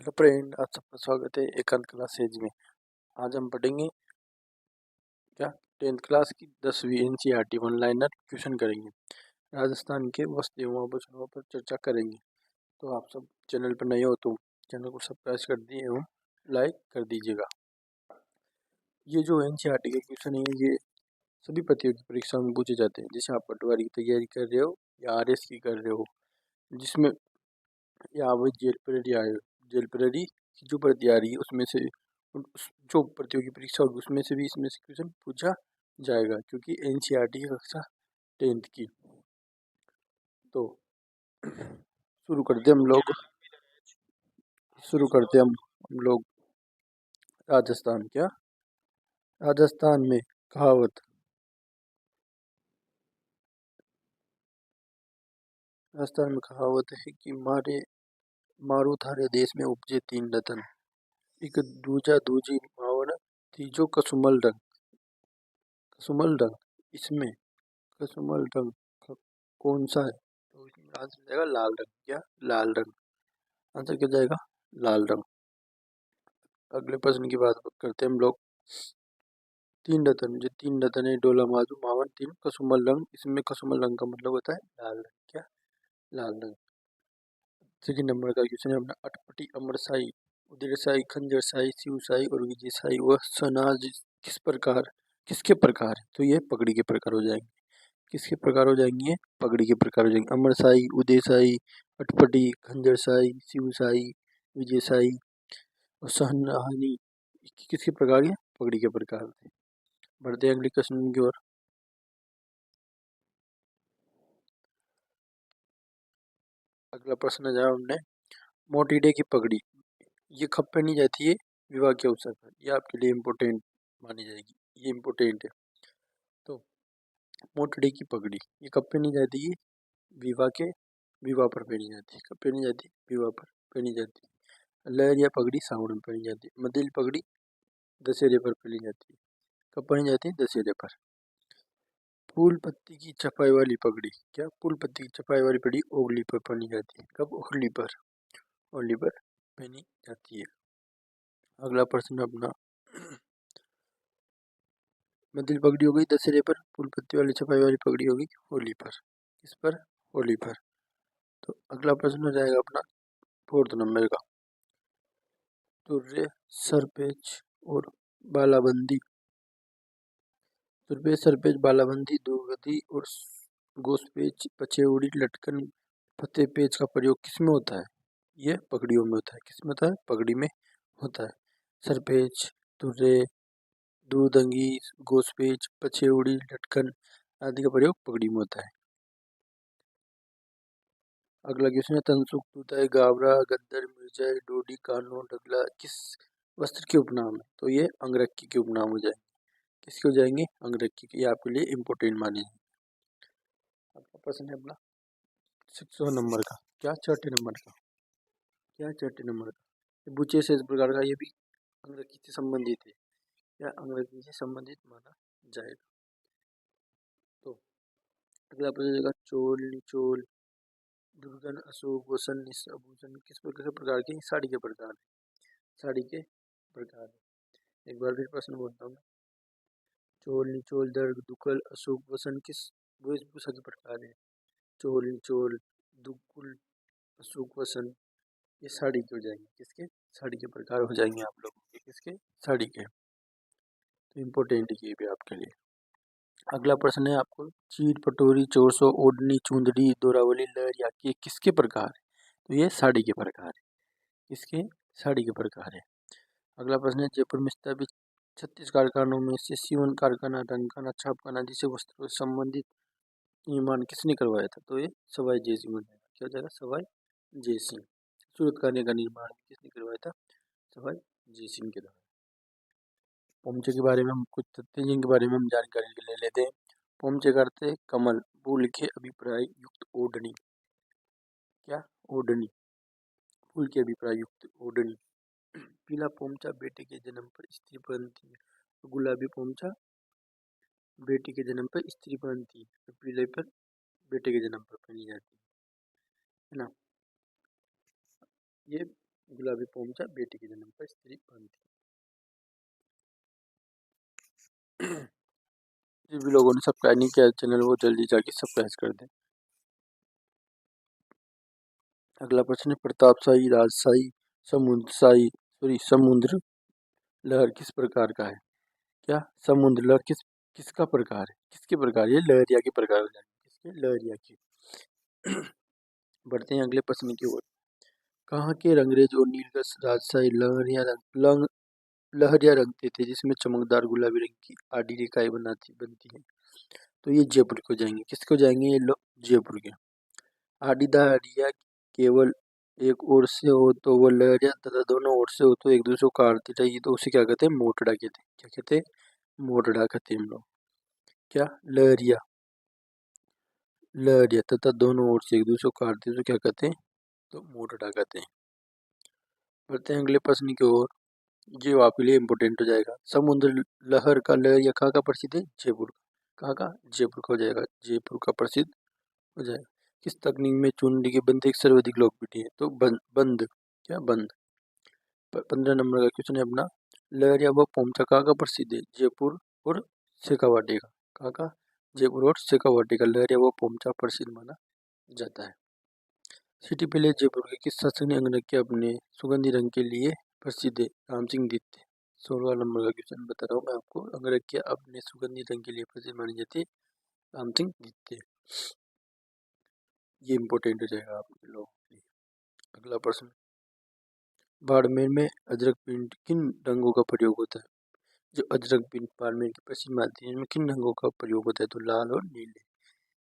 Hello friend, आप सबका स्वागत है एकांत क्लास सेज में। आज हम पढ़ेंगे क्या 10th क्लास की 10वीं एनसीईआरटी वन लाइनर क्वेश्चन करेंगे। राजस्थान के वस्त्र एवं आभूषणों पर चर्चा करेंगे। तो आप सब चैनल पर नए हो तो चैनल को सब्सक्राइब कर दिए एवं लाइक कर दीजिएगा। ये जो एनसीईआरटी के क्वेश्चन है ये सभी प्रतियोगी परीक्षाओं में पूछे जाते हैं। जैसे आप पटवारी की तैयारी कर रहे हो या आरएस की कर रहे हो, जिसमें या आप जेल प्रेरी की जो भर्ती आ रही है उसमें से जो प्रतियोगी परीक्षा होगी उसमें से भी इसमें से क्वेश्चन पूछा जाएगा, क्योंकि एनसीईआरटी की कक्षा 10th की। तो शुरू करते हम लोग राजस्थान राजस्थान में कहावत है कि मारो थारे देश में उपजे तीन रतन, एक दूजा दूजी मावन तीजो कसुमल रंग। इसमें कसुमल रंग कौन सा है? तो इसमें आंसर जाएगा लाल रंग। क्या? लाल रंग। आंसर क्या जाएगा? लाल रंग। अगले प्रश्न की बात करते हैं हम लोग। तीन रतन है डोला माजू मावन तीन कसुमल रंग। इसमें कसुमल रंग का मतलब होता है लाल रंग। क्या? लाल रंग। सेकंड नंबर का क्वेश्चन है अपना। अटपटी, अमरशाही, उदयशाही, खंजरशाही, शिवशाही और विजयशाही वह सनाज किसके प्रकार है? तो ये पगड़ी के प्रकार हो जाएंगे। किसके प्रकार हो जाएंगे? पगड़ी के प्रकार हो जाएंगे। अमरशाही, उदयशाही, अटपटी, खंजरशाही, शिवशाही, विजयशाही और सहनाहानी किसके प्रकार है? पगड़ी के प्रकार थे। बढ़ते हैं अगले क्वेश्चन की ओर। अगला प्रश्न है हमने मोटीडे की पगड़ी ये कब पहनी जाती है? विवाह के अवसर पर। यह आपके लिए इम्पोर्टेंट मानी जाएगी। ये इम्पोर्टेंट है। तो मोटीडे की पगड़ी ये कब पहनी जाती है? विवाह पर पहनी जाती है। कब पहनी जाती है? विवाह पर पहनी जाती है। लहरिया पगड़ी सावन में पहनी जाती है। मदिल पगड़ी दशहरे पर पहनी जाती है। कब पहनी जाती है? दशहरे पर। फूल पत्ती की छपाई वाली पगड़ी। क्या? फूल पत्ती की छपाई वाली पगड़ी ओगली पर पहनी जाती है। कब? ओगली पर पहनी जाती है। अगला प्रश्न अपना मदिल पगड़ी हो गई दशहरे पर, फूल पत्ती वाली छपाई वाली पगड़ी होगी होली पर। किस पर? होली पर। तो अगला प्रश्न हो जाएगा अपना 4th नंबर का। तुर्रे, सरपेच और बालाबंदी। तुर्रे, सरपेच, बालाबंदी, दुगदी और गोसपेच, पछेउड़ी, लटकन, फतेह पेच का प्रयोग किसमें होता है? यह पगड़ियों में होता है। किसमें होता है? पगड़ी में होता है। सरपेच, तुर्रे, दूरदंगी, गोसपेच, पछेउड़ी, लटकन आदि का प्रयोग पगड़ी में होता है। अगला क्वेश्चन है तनसुख, तूताई, गावरा, गद्दर, मिर्जाई, डोडी, कानो, डगला किस वस्त्र के उपनाम है? तो ये अंगरखी के उपनाम हो जाएंगे। किसके हो जाएंगे? अंगरखी के। ये आपके लिए इम्पोर्टेंट माने जाएंगे। अगला प्रश्न है अपना 6 नंबर का। क्या? छठे नंबर का। क्या? छठे नंबर का। बुचे से इस प्रकार का, ये भी अंगरखी से संबंधित है। क्या? अंगरखी से संबंधित माना जाएगा। तो अगला प्रश्न है चोल, निचोल, दुर्गन, अशोक, वसन, आभूषण किस प्रकार की साड़ी के प्रकार है? साड़ी के प्रकार है। एक बार फिर प्रश्न बोलता हूँ। चोल, निचोल, दर्ग, दुकल, अशोक, वसन किस वेशभूषा के प्रकार है? चोल, निचोल, दुकुल, अशोक, वसन ये साड़ी के हो जाएंगे। किसके? साड़ी के प्रकार हो जाएंगे आप लोगों के। किसके? साड़ी के। तो इम्पोर्टेंट ये भी आपके लिए। अगला प्रश्न है आपको चीर, पटोरी, चोरसो, ओढ़नी, चुंदड़ी, दोरावली, लहरिया ये किसके प्रकार है? तो ये साड़ी के प्रकार है। किसके? साड़ी के प्रकार है। अगला प्रश्न है जयपुर में स्थापित 36 कारखानों में से सीवन कारखाना, रंगखाना, छापखाना जिसे वस्त्रों से संबंधित निर्माण किसने करवाया था? तो ये सवाई जय सिंह ने। क्या हो जाएगा? सवाई जय सिंह। सूरत खाने का निर्माण किसने करवाया था? सवाई जय सिंह के द्वारा। पोमचे के बारे में हम कुछ तथ्य जिनके बारे में हम जानकारी ले लेते हैं। पोमचे करते कमल, फूल के अभिप्राय युक्त ओढ़नी। क्या? ओढ़नी। फूल के अभिप्राय युक्त ओढ़नी। पीला पोमचा बेटे के जन्म पर स्त्री पहनती है। गुलाबी पोमचा बेटी के जन्म पर स्त्री पहनती है। पीले पर बेटे के जन्म पर पहनी जाती है ना। ये गुलाबी पोमचा बेटी के जन्म पर स्त्री बांधती है। जिन भी लोगों ने सब्सक्राइब नहीं किया चैनल वो जल्दी जाके सब्सक्राइब कर दें। अगला प्रश्न है, प्रतापशाही, राजशाही, समुद्र लहर किस प्रकार का है? क्या समुद्र लहर किसका प्रकार है? किसके प्रकार? ये लहरिया के प्रकार हो जाएंगे। किसके? लहरिया के। बढ़ते हैं अगले प्रश्न की ओर। कहाँ के रंगरेज और नीलकश राजशाही लहरिया रंगते थे जिसमें चमकदार गुलाबी रंग की आड़ी रेखाएं बनती हैं? तो ये जयपुर को जाएंगे। किसको जाएंगे? ये लोग जयपुर के। आड़ीदारिया केवल एक ओर से हो तो वो लहरिया तथा दोनों ओर से हो तो एक दूसरे को काटती रहेगी तो उसे क्या कहते हैं? मोटड़ा कहते हैं। क्या कहते हैं? मोटड़ा कहते हैं हम लोग। क्या? लहरिया तथा दोनों ओर से एक दूसरे को काटती है तो क्या कहते हैं? तो मोटड़ा कहते हैं। बढ़ते हैं अगले प्रश्न की ओर, जो आपके लिए इम्पोर्टेंट हो जाएगा। समुद्र लहर का लहरिया कहाँ का प्रसिद्ध है? जयपुर। कहाँ का? जयपुर का हो जाएगा। जयपुर का प्रसिद्ध हो जाएगा। किस तकनीक में चूनने के बंद एक सर्वाधिक लोकप्रिय है? तो बंद। क्या? बंद। 15 नंबर का क्वेश्चन है अपना, लहरिया व पोमचा कहाँ का प्रसिद्ध है? जयपुर और शेखावाटी का। कहाँ का? जयपुर और शेखावाटी का लहरिया व पोमचा प्रसिद्ध माना जाता है। सिटी पैलेस जयपुर के किस शासक ने अंगरखियां अपने सुगंधी रंग के लिए प्रसिद्ध है? राम सिंह द्वितीय। 16 नंबर का क्वेश्चन बता रहा हूँ मैं आपको, अंगरखियां अपने सुगंधी रंग के लिए प्रसिद्ध मानी जाती है? राम सिंह द्वितीय। ये इम्पोर्टेंट हो जाएगा आपके लोगों के लिए। अगला प्रश्न, बाड़मेर में अजरक पेंट किन रंगों का प्रयोग होता है? जो अजरक पेंट बाड़मेर की प्रसिद्ध माटी है, इनमें किन रंगों का प्रयोग होता है? तो लाल और नीले।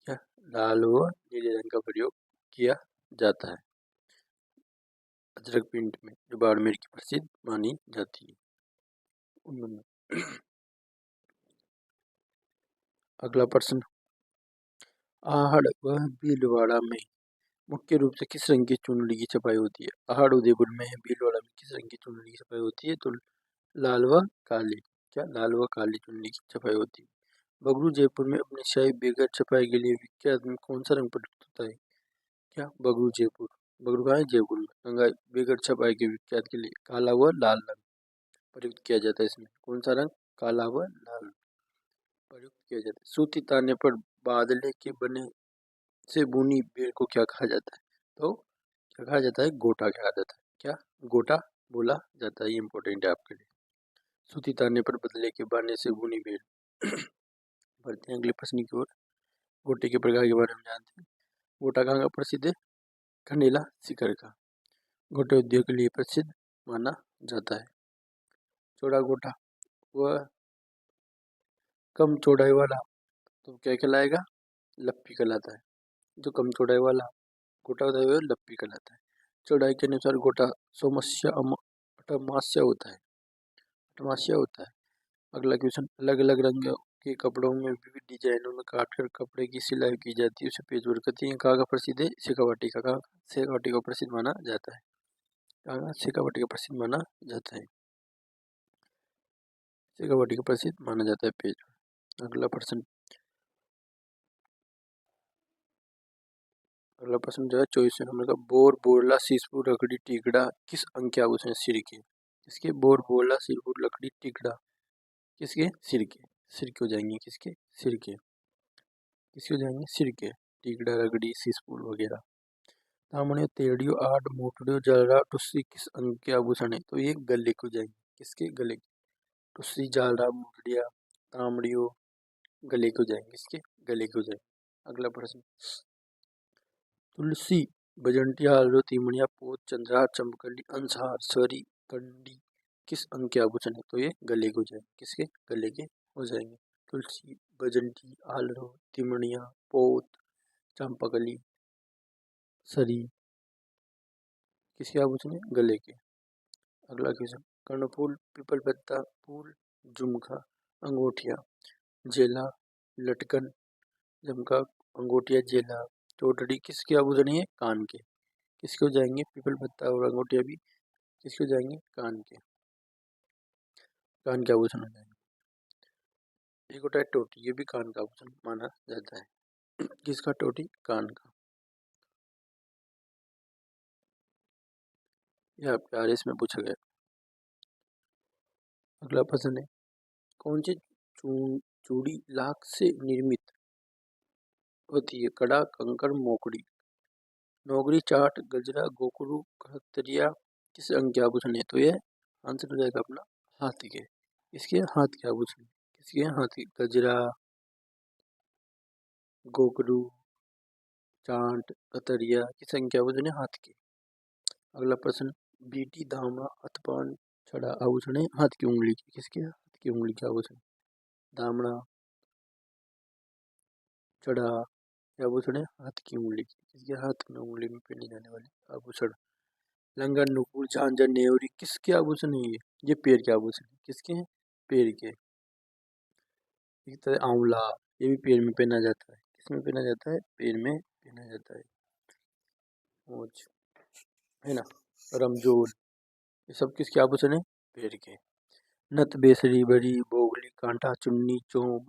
क्या? लाल और नीले रंग का प्रयोग किया जाता है अजरक पेंट में, जो बाड़मेर की प्रसिद्ध मानी जाती है उनमें। अगला प्रश्न, आहड़ व भीलवाड़ा में मुख्य रूप से किस रंग की चुनरी की छपाई होती है? आहड़ उदयपुर में है, भीलवाड़ा में किस रंग की चुनरी की छपाई होती है? तो लाल व काली। क्या? लाल व काली चुनरी की छपाई होती है। बगरू जयपुर में अपनी शाही बेगर छपाई के लिए विख्यात में कौन सा रंग प्रयुक्त होता है? क्या? बगरू जयपुर। बगरू कहाँ है? जयपुर में। गंगा बेगर छपाई के विख्यात के लिए काला व लाल रंग प्रयुक्त किया जाता है। इसमें कौन सा रंग? काला व लाल प्रयुक्त किया जाता है। सूती ताने पर बादले के बने से बुनी बेल को क्या कहा जाता है? तो क्या कहा जाता है? गोटा कहा जाता है। क्या? गोटा बोला जाता है। ये इंपॉर्टेंट है आपके लिए। सूती ताने पर बदले के बाने से बुनी बेल। बढ़ते हैं अगले प्रश्न की ओर। गोटे के प्रकार के बारे में जानते हैं। गोटा कहाँ का प्रसिद्ध है? खंडेला शिखर का। गोटे उद्योग के लिए प्रसिद्ध माना जाता है। चौड़ा गोटा वह कम चौड़ाई वाला तो क्या कहलाएगा? लप्पी कहलाता है। जो कम चौड़ाई वाला गोटा होता है वह लप्पी कहलाता है। चौड़ाई के अनुसार गोटा सोमस्या अटमास्या होता है। अटमास्या होता है। अगला क्वेश्चन, अलग अलग रंग के कपड़ों में विविध डिजाइनों में काटकर कपड़े की सिलाई की जाती है, उसे पेचवर्क कहते हैं। कहाँ का प्रसिद्ध है? शेखावाटी का। कहाँ? शेखावाटी का प्रसिद्ध माना जाता है। कहाँ? शेखावाटी का प्रसिद्ध माना जाता है। शेखावाटी का प्रसिद्ध माना जाता है पेचवर्क। अगला प्रश्न जो है 24 नंबर का, बोर बोरला सीसपुर लकड़ी टिकड़ा किस अंग के आभूषण? सिर के। किसके? बोर बोरला सीसपुर लकड़ी टिकड़ा किसके? सिर के। सिर के हो जाएंगे। किसके? सिर के। किसके हो जाएंगे? सिर के। टिकड़ा रगड़ी सीसपुर वगैरह। तामड़ियों तेड़ियों आठ मोटड़ियों जालरा टुस्सी किस अंग के आभूषण है? तो ये गले को जाएंगे। किसके? गले के। टुस्सी जालरा मोटड़िया तामड़ियों गले को जाएंगे। किसके? गले को जाएंगे। अगला प्रश्न, तुलसी बजंटिया हालरो तीमड़िया पोत चंद्रहार चंपकली अंशहार सरी कंडी किस अंग के आभूषण है? तो ये गले को जाएंगे। किसके? गले के हो जाएंगे। तुलसी बजंटी आलरो तिमड़िया पोत चंपकली सरी किसके आभूषण है? गले के। अगला क्वेश्चन, कर्णफूल पीपल पत्ता फूल झुमका अंगूठिया जेला लटकन झुमका अंगूठिया जेला चोटड़ी किसके आभूषण है? कान के। किसके हो जाएंगे? पीपल पत्ता और अंगूठिया भी किसके हो जाएंगे? कान के। कान के आभूषण हो जाएंगे। एक होता है टोटी, ये भी कान का आभूषण माना जाता है। किसका? टोटी। कान का। यह आपके RS में पूछा गया। अगला प्रश्न है, कौन सी चूड़ी लाख से निर्मित होती है? कड़ा, कंकड़, मोकड़ी। नौगरी, चाट, गजरा, गोकरू, खड़तरिया किस अंग के आभूषण है? तो यह आंसर हो जाएगा अपना हाथी के। इसके हाथ के आभूषण, किसके? हाथी। गजरा, गोकरू, चाट, कतरिया किस अंग के आभूषण है? हाथ के। अगला प्रश्न, बीटी, दामड़ा, अथपान, छड़ा आभूषण है हाथ की उंगली के। किसके? हाथ की उंगली के आभूषण। दामड़ा, छड़ा आभूषण है हाथ की उंगली की। किसके? हाथ में उंगली में पहने जाने वाले आभूषण। लंगड़, नुपुर, झांझर, नेवरी किसके आभूषण है? ये पैर के आभूषण है। किसके हैं? पैर के। एक तरह आंवला, ये भी पैर में पहना जाता है। किसमें पहना जाता है? पैर में पहना जाता है। है ना। रमजोल, ये सब किसके आभूषण है? पैर के। नथ, बेसरी, बरी, बोगली, कांटा, चुन्नी, चोम,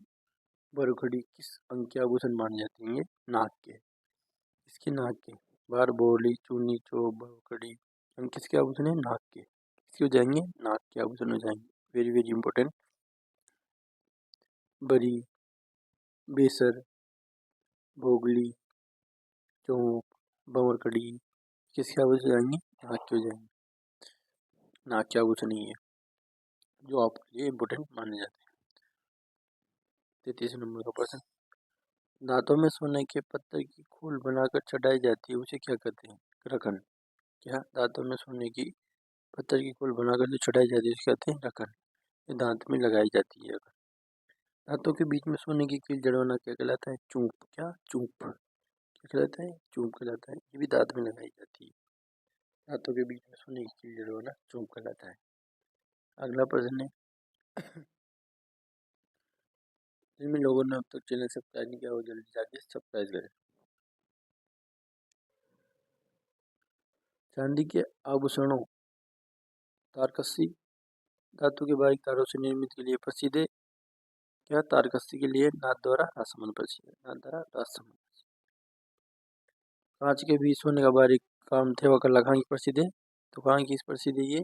बरखड़ी किस अंग के आभूषण माने जाते हैं? ये नाक के। इसके नाक के। बार, बोली, चुन्नी, चोम, बरखड़ी अंग किसके आभूषण है? नाक के। किसके हो जाएंगे? नाक के आभूषण हो जाएंगे। Very very important. बरी, बेसर, भोगली, चौक, बवरकड़ी किसके आभूषण जाएंगे? नाक के हो जाएंगे। नाक के आभूषण ही है जो आपके लिए इंपॉर्टेंट माने जाते हैं। 33 नंबर का प्रश्न, दांतों में सोने के पत्थर की खोल बनाकर चढ़ाई जाती है उसे क्या कहते हैं? रखन। क्या? दांतों में सोने की पत्थर की खोल बनाकर जो चढ़ाई जाती है उसे कहते हैं रखन। ये दांत में लगाई जाती है। दांतों के बीच में सोने की कील जड़वाना क्या कहलाता है? चूंप। क्या? चूंप। क्या कहलाता है? चूंप कहलाता है। ये भी दांत में लगाई जाती है। दांतों के बीच में सोने की कील जड़वाना चूंप कहलाता है। अगला प्रश्न है, जिनमें लोगों ने अब तक चैनल सब्सक्राइब नहीं किया वो जल्दी जाके सब्सक्राइब करें। चांदी के आभूषणों तारकसी धातु के बारीक तारों से निर्मित के लिए प्रसिद्ध है। क्या? तारकसी के लिए नाथ द्वारा राजसमंद प्रसिद्ध है। नाथ द्वारा राजसमंद। कांच के भी सोने का बारीक काम थे वह कला कहाँ की प्रसिद्ध है? तो कहाँ की प्रसिद्ध है? ये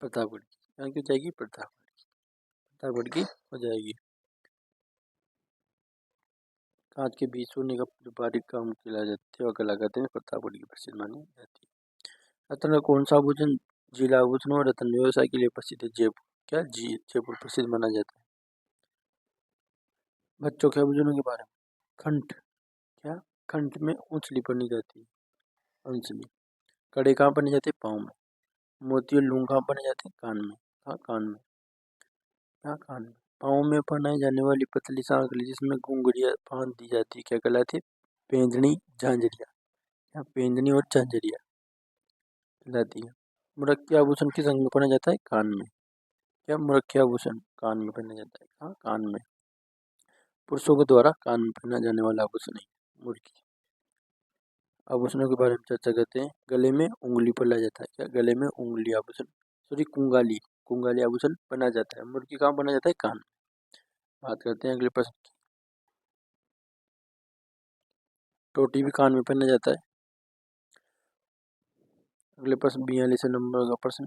प्रतापगढ़ की। कहाँ की हो जाएगी? प्रतापगढ़ की। प्रतापगढ़ की हो जाएगी। कांच के बीच सोने का जो बारीक काम किया जाते वह कला कहते हैं प्रतापगढ़ की प्रसिद्ध मानी जाती है। रत्न का कौन सा आभूषण जिला आभूषण और रत्न व्यवसाय के लिए प्रसिद्ध है? जयपुर। क्या? जयपुर प्रसिद्ध माना जाता है। बच्चों के आभूषणों के बारे में, खंठ। क्या? खंठ में उंचली पहनी जाती है। अंचली। कड़े कहाँ पहने जाते हैं? पाँव में। मोती और लूंग कहाँ पहने जाते हैं? कान में। हाँ, कान में। हाँ, कान में। पाँव में पहनाई जाने वाली पतली सांकली जिसमें घुंघरिया बांध दी जाती है क्या कहलाती है? पेंदनी, झांझरिया। या पेंदनी और झांझरिया कहलाती है। मुरक्की आभूषण किस अंग में पहना जाता है? कान में। क्या? मुरक्की आभूषण कान में पहना जाता है। हाँ, कान में। पुरुषों के द्वारा कान में पहना जाने वाला आभूषण है मुर्की। आभूषणों के बारे में चर्चा करते हैं। गले में उंगली पहना जाता है। क्या? गले में उंगली आभूषण, सॉरी कुंगाली, कुंगाली आभूषण पहना जाता है। मुर्की कहाँ पहना जाता है? कान। बात करते हैं अगले प्रश्न की। टोटी भी कान में पहना जाता है। अगले प्रश्न 42 नंबर का प्रश्न,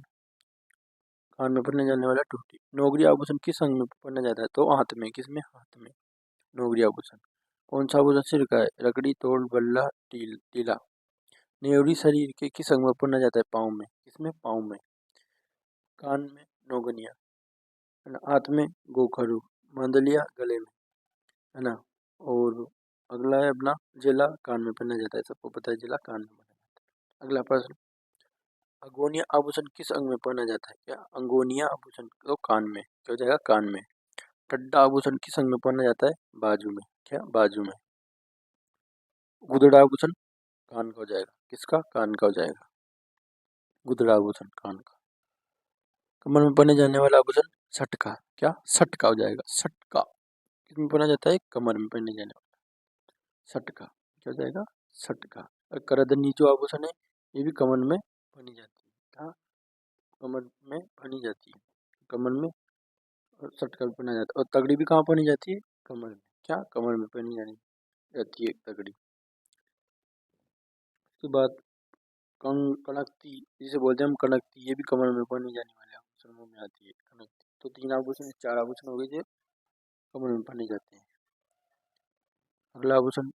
कान में पहने जाने वाला टोटी। नौगरी आभूषण किस अंग में पहना जाता है? तो हाथ में। किसमें? हाथ में। नौगरी आभूषण। कौन सा आभूषण सिर का है? रकड़ी, तोड़, बल्ला, टीला। नेवरी शरीर के किस अंग में पहना जाता है? पाँव में। किसमें? पाँव में। कान में नौगनिया, है ना। हाथ में गोखरू, मंदलिया गले में, है ना। और अगला है अपना जिला, कान में पहना जाता है। सबको पता है जिला कान में पहना जाता है। अगला प्रश्न, अंगोनिया आभूषण किस अंग में पहना जाता है? क्या? अंगोनिया आभूषण तो कान में। क्या हो जाएगा? कान में। टड्डा आभूषण किस अंग में पहना जाता है? बाजू में। क्या? बाजू में। गुदड़ा आभूषण कान का हो जाएगा। किसका? कान का हो जाएगा। गुदड़ा आभूषण कान का। कमर में पहने जाने वाला आभूषण सटका। क्या? सटका हो जाएगा। सटका किसमें पहना जाता है? कमर में पहने जाने वाला सटका। क्या हो जाएगा? सटका। और करदनी जो आभूषण है ये भी कमर में पहनी जाती है। क्या? कमर में पहनी जाती है। कमर में और सटका भी पहना जाता है। और तगड़ी भी कहाँ पहनी जाती है? कमर में। क्या? कमर में पहनी जाती है तगड़ी। उसके बाद कणकती जिसे बोलते हैं हम, कणकती, ये भी कमर में पहने जाने वाले आभूषणों में आती है कणकती। तो 3 आभूषण, 4 आभूषण हो गए जो कमर में पहने जाते हैं। अगला आभूषण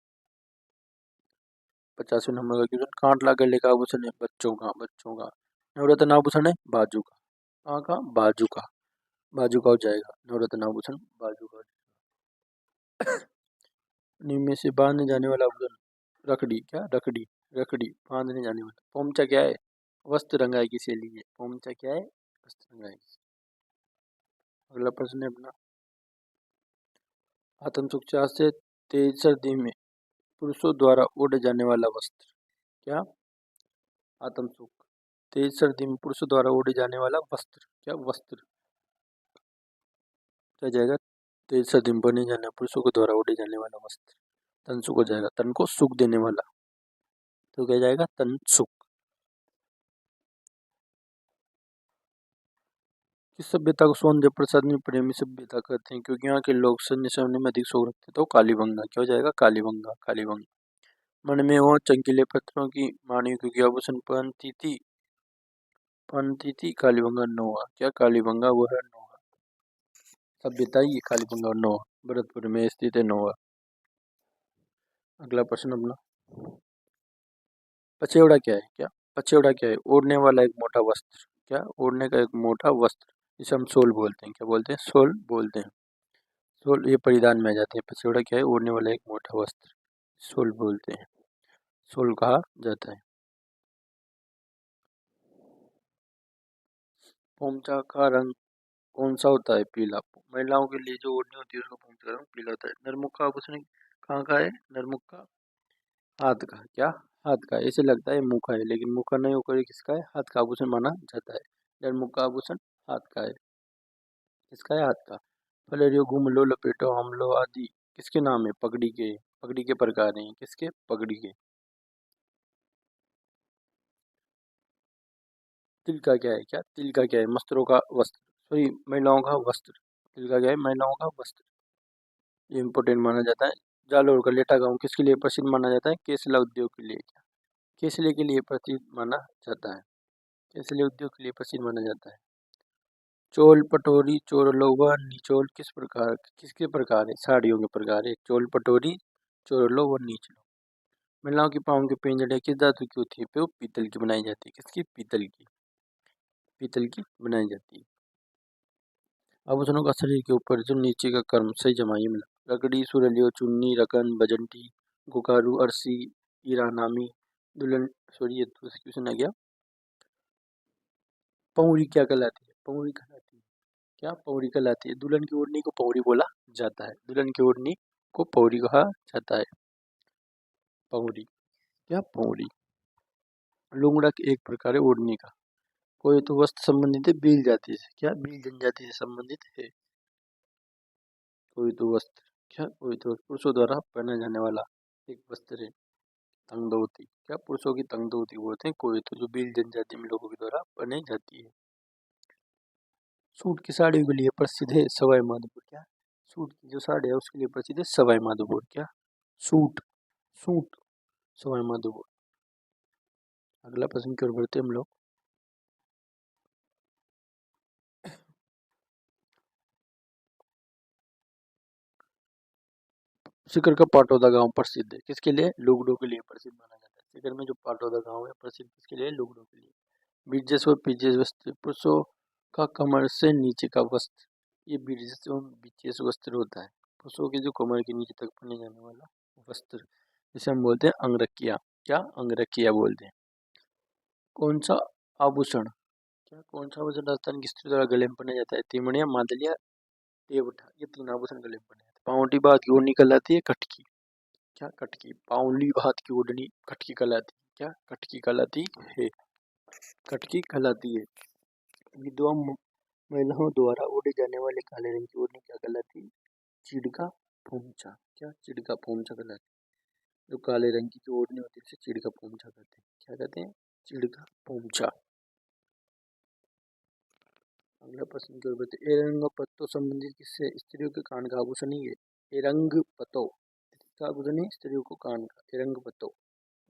50वें नंबर का क्वेश्चन, कांटला गले का आभूषण है बच्चों का नवरत्न आभूषण है बाजू का। कहाँ का? बाजू का हो जाएगा नवरत्न आभूषण, बाजू का। निम्न में से बांधने जाने वाला आभूषण रखड़ी बांधने जाने वाला। पोमचा क्या है? वस्त्र रंगाई के लिए। पोमचा क्या है? वस्त्र रंगाई। अगला प्रश्न है अपना, आत्मसुख से तेज सर्दी में पुरुषों द्वारा ओढ़े जाने वाला वस्त्र क्या? आत्मसुख, तेज सर्दी में पुरुषों द्वारा ओढ़े जाने वाला वस्त्र क्या? वस्त्र क्या जाएगा? तेज सर्दी में पहने जाने पुरुषों के द्वारा ओढ़े जाने वाला वस्त्र तनसुख हो जाएगा। तन को सुख देने वाला, तो क्या जाएगा? तनसुख। किस सभ्यता को सौंदर्य प्रसाधन प्रेमी सभ्यता कहते हैं? क्योंकि यहाँ के लोग सन्य सेवने में अधिक शौक रखते, तो कालीबंगा। क्या हो जाएगा? कालीबंगा। मन में वो चमकीले पत्थरों की मानियों क्योंकि आभूषण पहनती थी कालीबंगा नोआ। क्या? कालीबंगा वो है नोआ सभ्यता ही, कालीबंगा और नोआ भरतपुर में स्थित है नोआ। अगला प्रश्न अपना, पचेवड़ा क्या है? क्या पचेवड़ा क्या है? ओढ़ने वाला एक मोटा वस्त्र। क्या? ओढ़ने का एक मोटा वस्त्र, जिसे हम सोल बोलते हैं। क्या बोलते हैं? सोल बोलते हैं। सोल ये परिधान में आ जाते हैं। पचेवड़ा क्या है? ओढ़ने वाला एक मोटा वस्त्र, सोल बोलते हैं, सोल कहा जाता है। पोमचा का रंग कौन सा होता है? पीला। महिलाओं के लिए जो ओढ़नी होती है उसका पोमचा का रंग पीला होता है। नरमुख का आभूषण कहाँ का है? नरमुख का हाथ का। क्या? हाथ का। ऐसे लगता है मुँह का है, लेकिन मुँह का नहीं होकर किसका है? हाथ का आभूषण माना जाता है। नरमुख का आभूषण हाथ का है। किसका है? हाथ का। फलेरियो, घूम लो, लपेटो, हम लो आदि किसके नाम है? पगड़ी के प्रकार हैं। किसके? पगड़ी के। तिल का क्या है? क्या? तिल का क्या है? वस्त्रों का वस्त्र, सॉरी महिलाओं का वस्त्र। तिल का क्या है? महिलाओं का वस्त्र, ये इम्पोर्टेंट माना जाता है। जालोर का लेटा गांव किसके लिए प्रसिद्ध माना जाता है? केसला उद्योग के लिए। क्या? केसले के लिए प्रसिद्ध माना जाता है। केसले उद्योग के लिए प्रसिद्ध माना जाता है। चोल पटोरी चोरलो व निचोल किसके प्रकार है? साड़ियों के प्रकार है। चोल पटोरी चोरलो व निचोल। महिलाओं की पाँव के पेंजड़े किस धातु की होती है? वो पीतल की बनाई जाती है। किसकी? पीतल की बनाई जाती है। आभूषणों का शरीर के ऊपर जो नीचे का कर्म सही जमाई मिला। रगड़ी, सुरलियो, चुन्नी, रकन, बजंटी, गुकारू, अरसी, ईरानामी, दुल्हन, सॉरी ये दूसरा क्वेश्चन आ गया। पौड़ी क्या कहलाती है? पौड़ी कहलाती है। क्या? पौड़ी कहलाती है। दुल्हन की ओढ़नी को पौड़ी बोला जाता है। दुल्हन की ओढ़नी को पौड़ी कहा जाता है। पौड़ी। क्या? पौड़ी। लुंगड़ा एक प्रकार है ओढ़नी का। कोई तो वस्त्र संबंधित है बील जाति से। क्या? बील जनजाति से संबंधित है कोई तो वस्त्र। क्या? कोई तो पुरुषों द्वारा पहना जाने वाला एक वस्त्र है तंगधोती। क्या? पुरुषों की तंगधोती बोलते हैं कोई तो, जो भील जनजाति में लोगों के द्वारा पहनी जाती है। सूट की साड़ियों के लिए प्रसिद्ध है सवाई माधोपुर। क्या? सूट की जो साड़ी है उसके लिए प्रसिद्ध है सवाई माधोपुर। क्या? Suit suit Sawai Madhopur. अगला प्रश्न की ओर बढ़ते हम लोग। सीकर का पाटौदा गांव प्रसिद्ध है किसके लिए? लुगड़ों के लिए प्रसिद्ध माना जाता है। सीकर में जो पाटौदा गांव है प्रसिद्ध किसके लिए? लुगड़ों के लिए। बीरजस और पीजेस वस्त्र, पुरुषों का कमर से नीचे का वस्त्र, ये बीरजस और बीचेस वस्त्र होता है। पुरुषों के जो कमर के नीचे तक पहने जाने वाला वस्त्र, जिसे हम बोलते हैं अंगरखिया। क्या? अंगरखिया बोलते हैं। कौन सा आभूषण? क्या? कौन सा आभूषण राजस्थान की स्त्री द्वारा गले में पहना जाता है? तिमड़िया, मादलिया, टेवटा, ये 3 आभूषण गले में पहने जाते हैं। पाउंडी बात की ओढ़नी कहलाती है कटकी। क्या? कटकी। पाउंडी बात की ओढ़नी कटकी कहलाती है। क्या? कटकी कहलाती है। कटकी कहलाती है। विधवा महिलाओं द्वारा ओढ़े जाने वाले काले रंग की ओढ़नी क्या कहलाती है? चिड़का पोंचा। क्या? चिड़का पोंचा कहलाती है। जो काले रंग की जो ओढ़नी होती है उसे चिड़का पोंचा कहते हैं। क्या कहते हैं? चिड़का पोंचा। अगला प्रश्न की ओर बढ़ते हैं। एरंग पत्तों संबंधित किससे? स्त्रियों के कान का आभूषण ही है एरंग पत्तो। किसका आभूषण है? स्त्रियों को कान का। एरंग पत्तो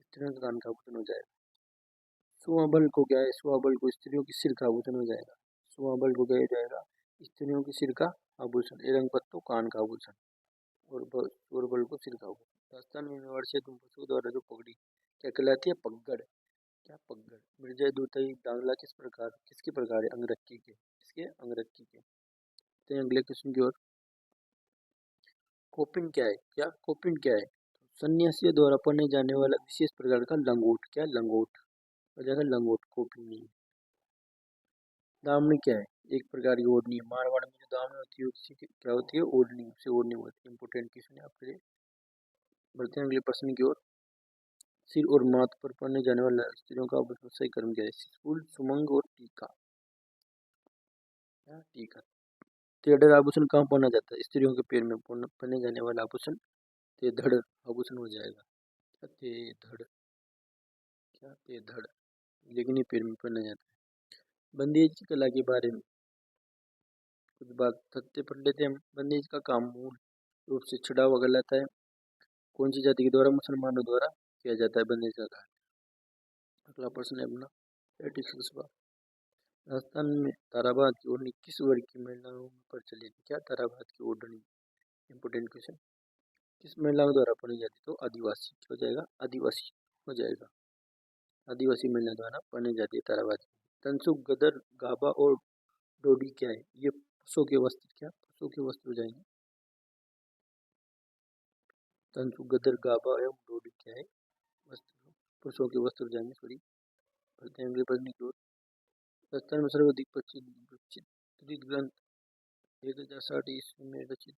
स्त्रियों के कान का आभूषण हो जाएगा। सुआबल को क्या है, सुआबल को स्त्रियों की सिर का आभूषण हो जाएगा। सुआबल को क्या हो जाएगा, स्त्रियों की सिर का आभूषण। एरंग पत्तो कान का आभूषण और सुअरबल को सिर का आभूषण। राजस्थान में मेवाड़ से तुम पशु द्वारा जो पगड़ी क्या कहलाती है, पगड़। क्या पगड़। मिर्जाई दूताई दांगला किसके प्रकार है, अंगरक्षी के। किसके, अंगरक्षी के। तो अगले क्वेश्चन की ओर। कोपिन क्या है, क्या कोपिन क्या है, सन्यासियों द्वारा पहने जाने वाला विशेष प्रकार का लंगोट। क्या, लंगोट हो जाएगा, लंगोट कोपिन नहीं। दामनी क्या है, एक प्रकार की ओढ़नी। मारवाड़ में जो दामनी होती है उसकी क्या होती है, ओढ़नी। उसे ओढ़नी होती है। इंपोर्टेंट क्वेश्चन है आपके लिए। बढ़ते हैं अगले प्रश्न की ओर। सिर और माथ पर पहने जाने वाला स्त्रियों का आभूषण सही क्रम क्या है, फूल, सुमंग और टीका। क्या, टीका। तेढ़ आभूषण कहाँ पहना जाता है, स्त्रियों के पैर में पहने जाने वाला आभूषण तेधड़ आभूषण हो जाएगा। क्या, तेधड़। क्या, तेधड़, लेकिन ये पैर में पहना जाता है। बंदेज की कला के बारे में कुछ बात तथ्य पढ़ लेते हैं। बंदेज का काम मूल रूप से छुड़ा हुआ गलाता है। कौन सी जाति के द्वारा, मुसलमानों द्वारा किया जाता है बंदेज का काम। अगला प्रश्न है अपना 86वां। राजस्थान में ताराबाद की ओढ़नी किस वर्ग की महिलाओं पर चली थी। क्या, ताराबाद की ओढ़नी। Important question. किस महिलाओं द्वारा पहनी जाती, तो आदिवासी हो जाएगा, आदिवासी हो जाएगा। आदिवासी महिला द्वारा पहनी जाती है ताराबाद। तनसुख, गदर, गाबा और डोडी क्या है, ये पशुओं के वस्त्र। क्या, पशुओं के वस्त्र हो जाएंगे। तंतु, गदर, गाबा एवं डोडी क्या है, वस्त्र, पुरुषों के वस्त्र हो जाएंगे। सॉरी। बढ़ते हैं अगले प्रश्न की ओर। राजस्थान में सर्वाधिक प्रचलित ग्रंथ 1060 ईस्वी में रचित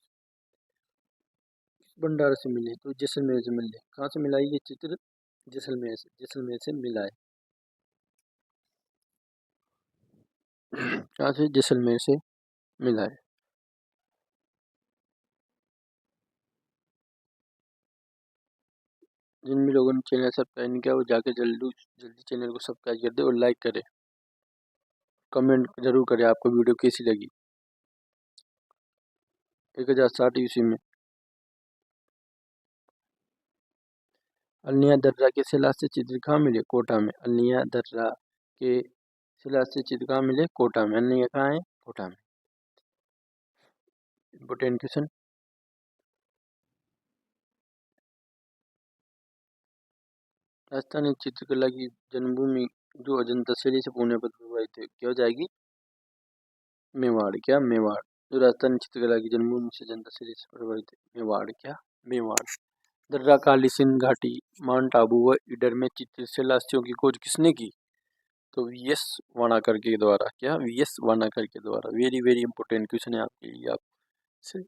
किस भंडार से मिले, तो जैसलमेर से मिले। कहाँ से मिला ये चित्र, जैसलमेर से, जैसलमेर से मिला है। कहाँ से, जैसलमेर से मिला है। जिन भी लोगों ने चैनल सब्सक्राइब नहीं किया वो जाके जल्दी जल्दी चैनल को सब्सक्राइब कर दे और लाइक करे। कमेंट जरूर करें आपको वीडियो कैसी लगी। 1060 ईस्वी में अलनिया दर्रा के शिला से चित्र कहाँ मिले, कोटा में। अलनिया दर्रा के शिला से चित्र कहाँ मिले, कोटा में। अलनिया कहाँ है, कोटा में। Important question. राजस्थानी चित्रकला की जन्मभूमि जो अजंता शैली से पुणे पर प्रभावित है, क्या हो जाएगी, मेवाड़। क्या, मेवाड़। जो राजस्थानी चित्रकला की जन्मभूमि से अजंता शैली से प्रभावित है, मेवाड़। क्या, मेवाड़। दर्रा, कालीसिंध घाटी, माउंट आबू व ईडर में चित्रशिलास्थियों की खोज किसने की, तो वीएस वानाकर के द्वारा। क्या, वीएस वानाकर के द्वारा। वेरी वेरी इंपोर्टेंट क्वेश्चन है आपके लिए, आपसे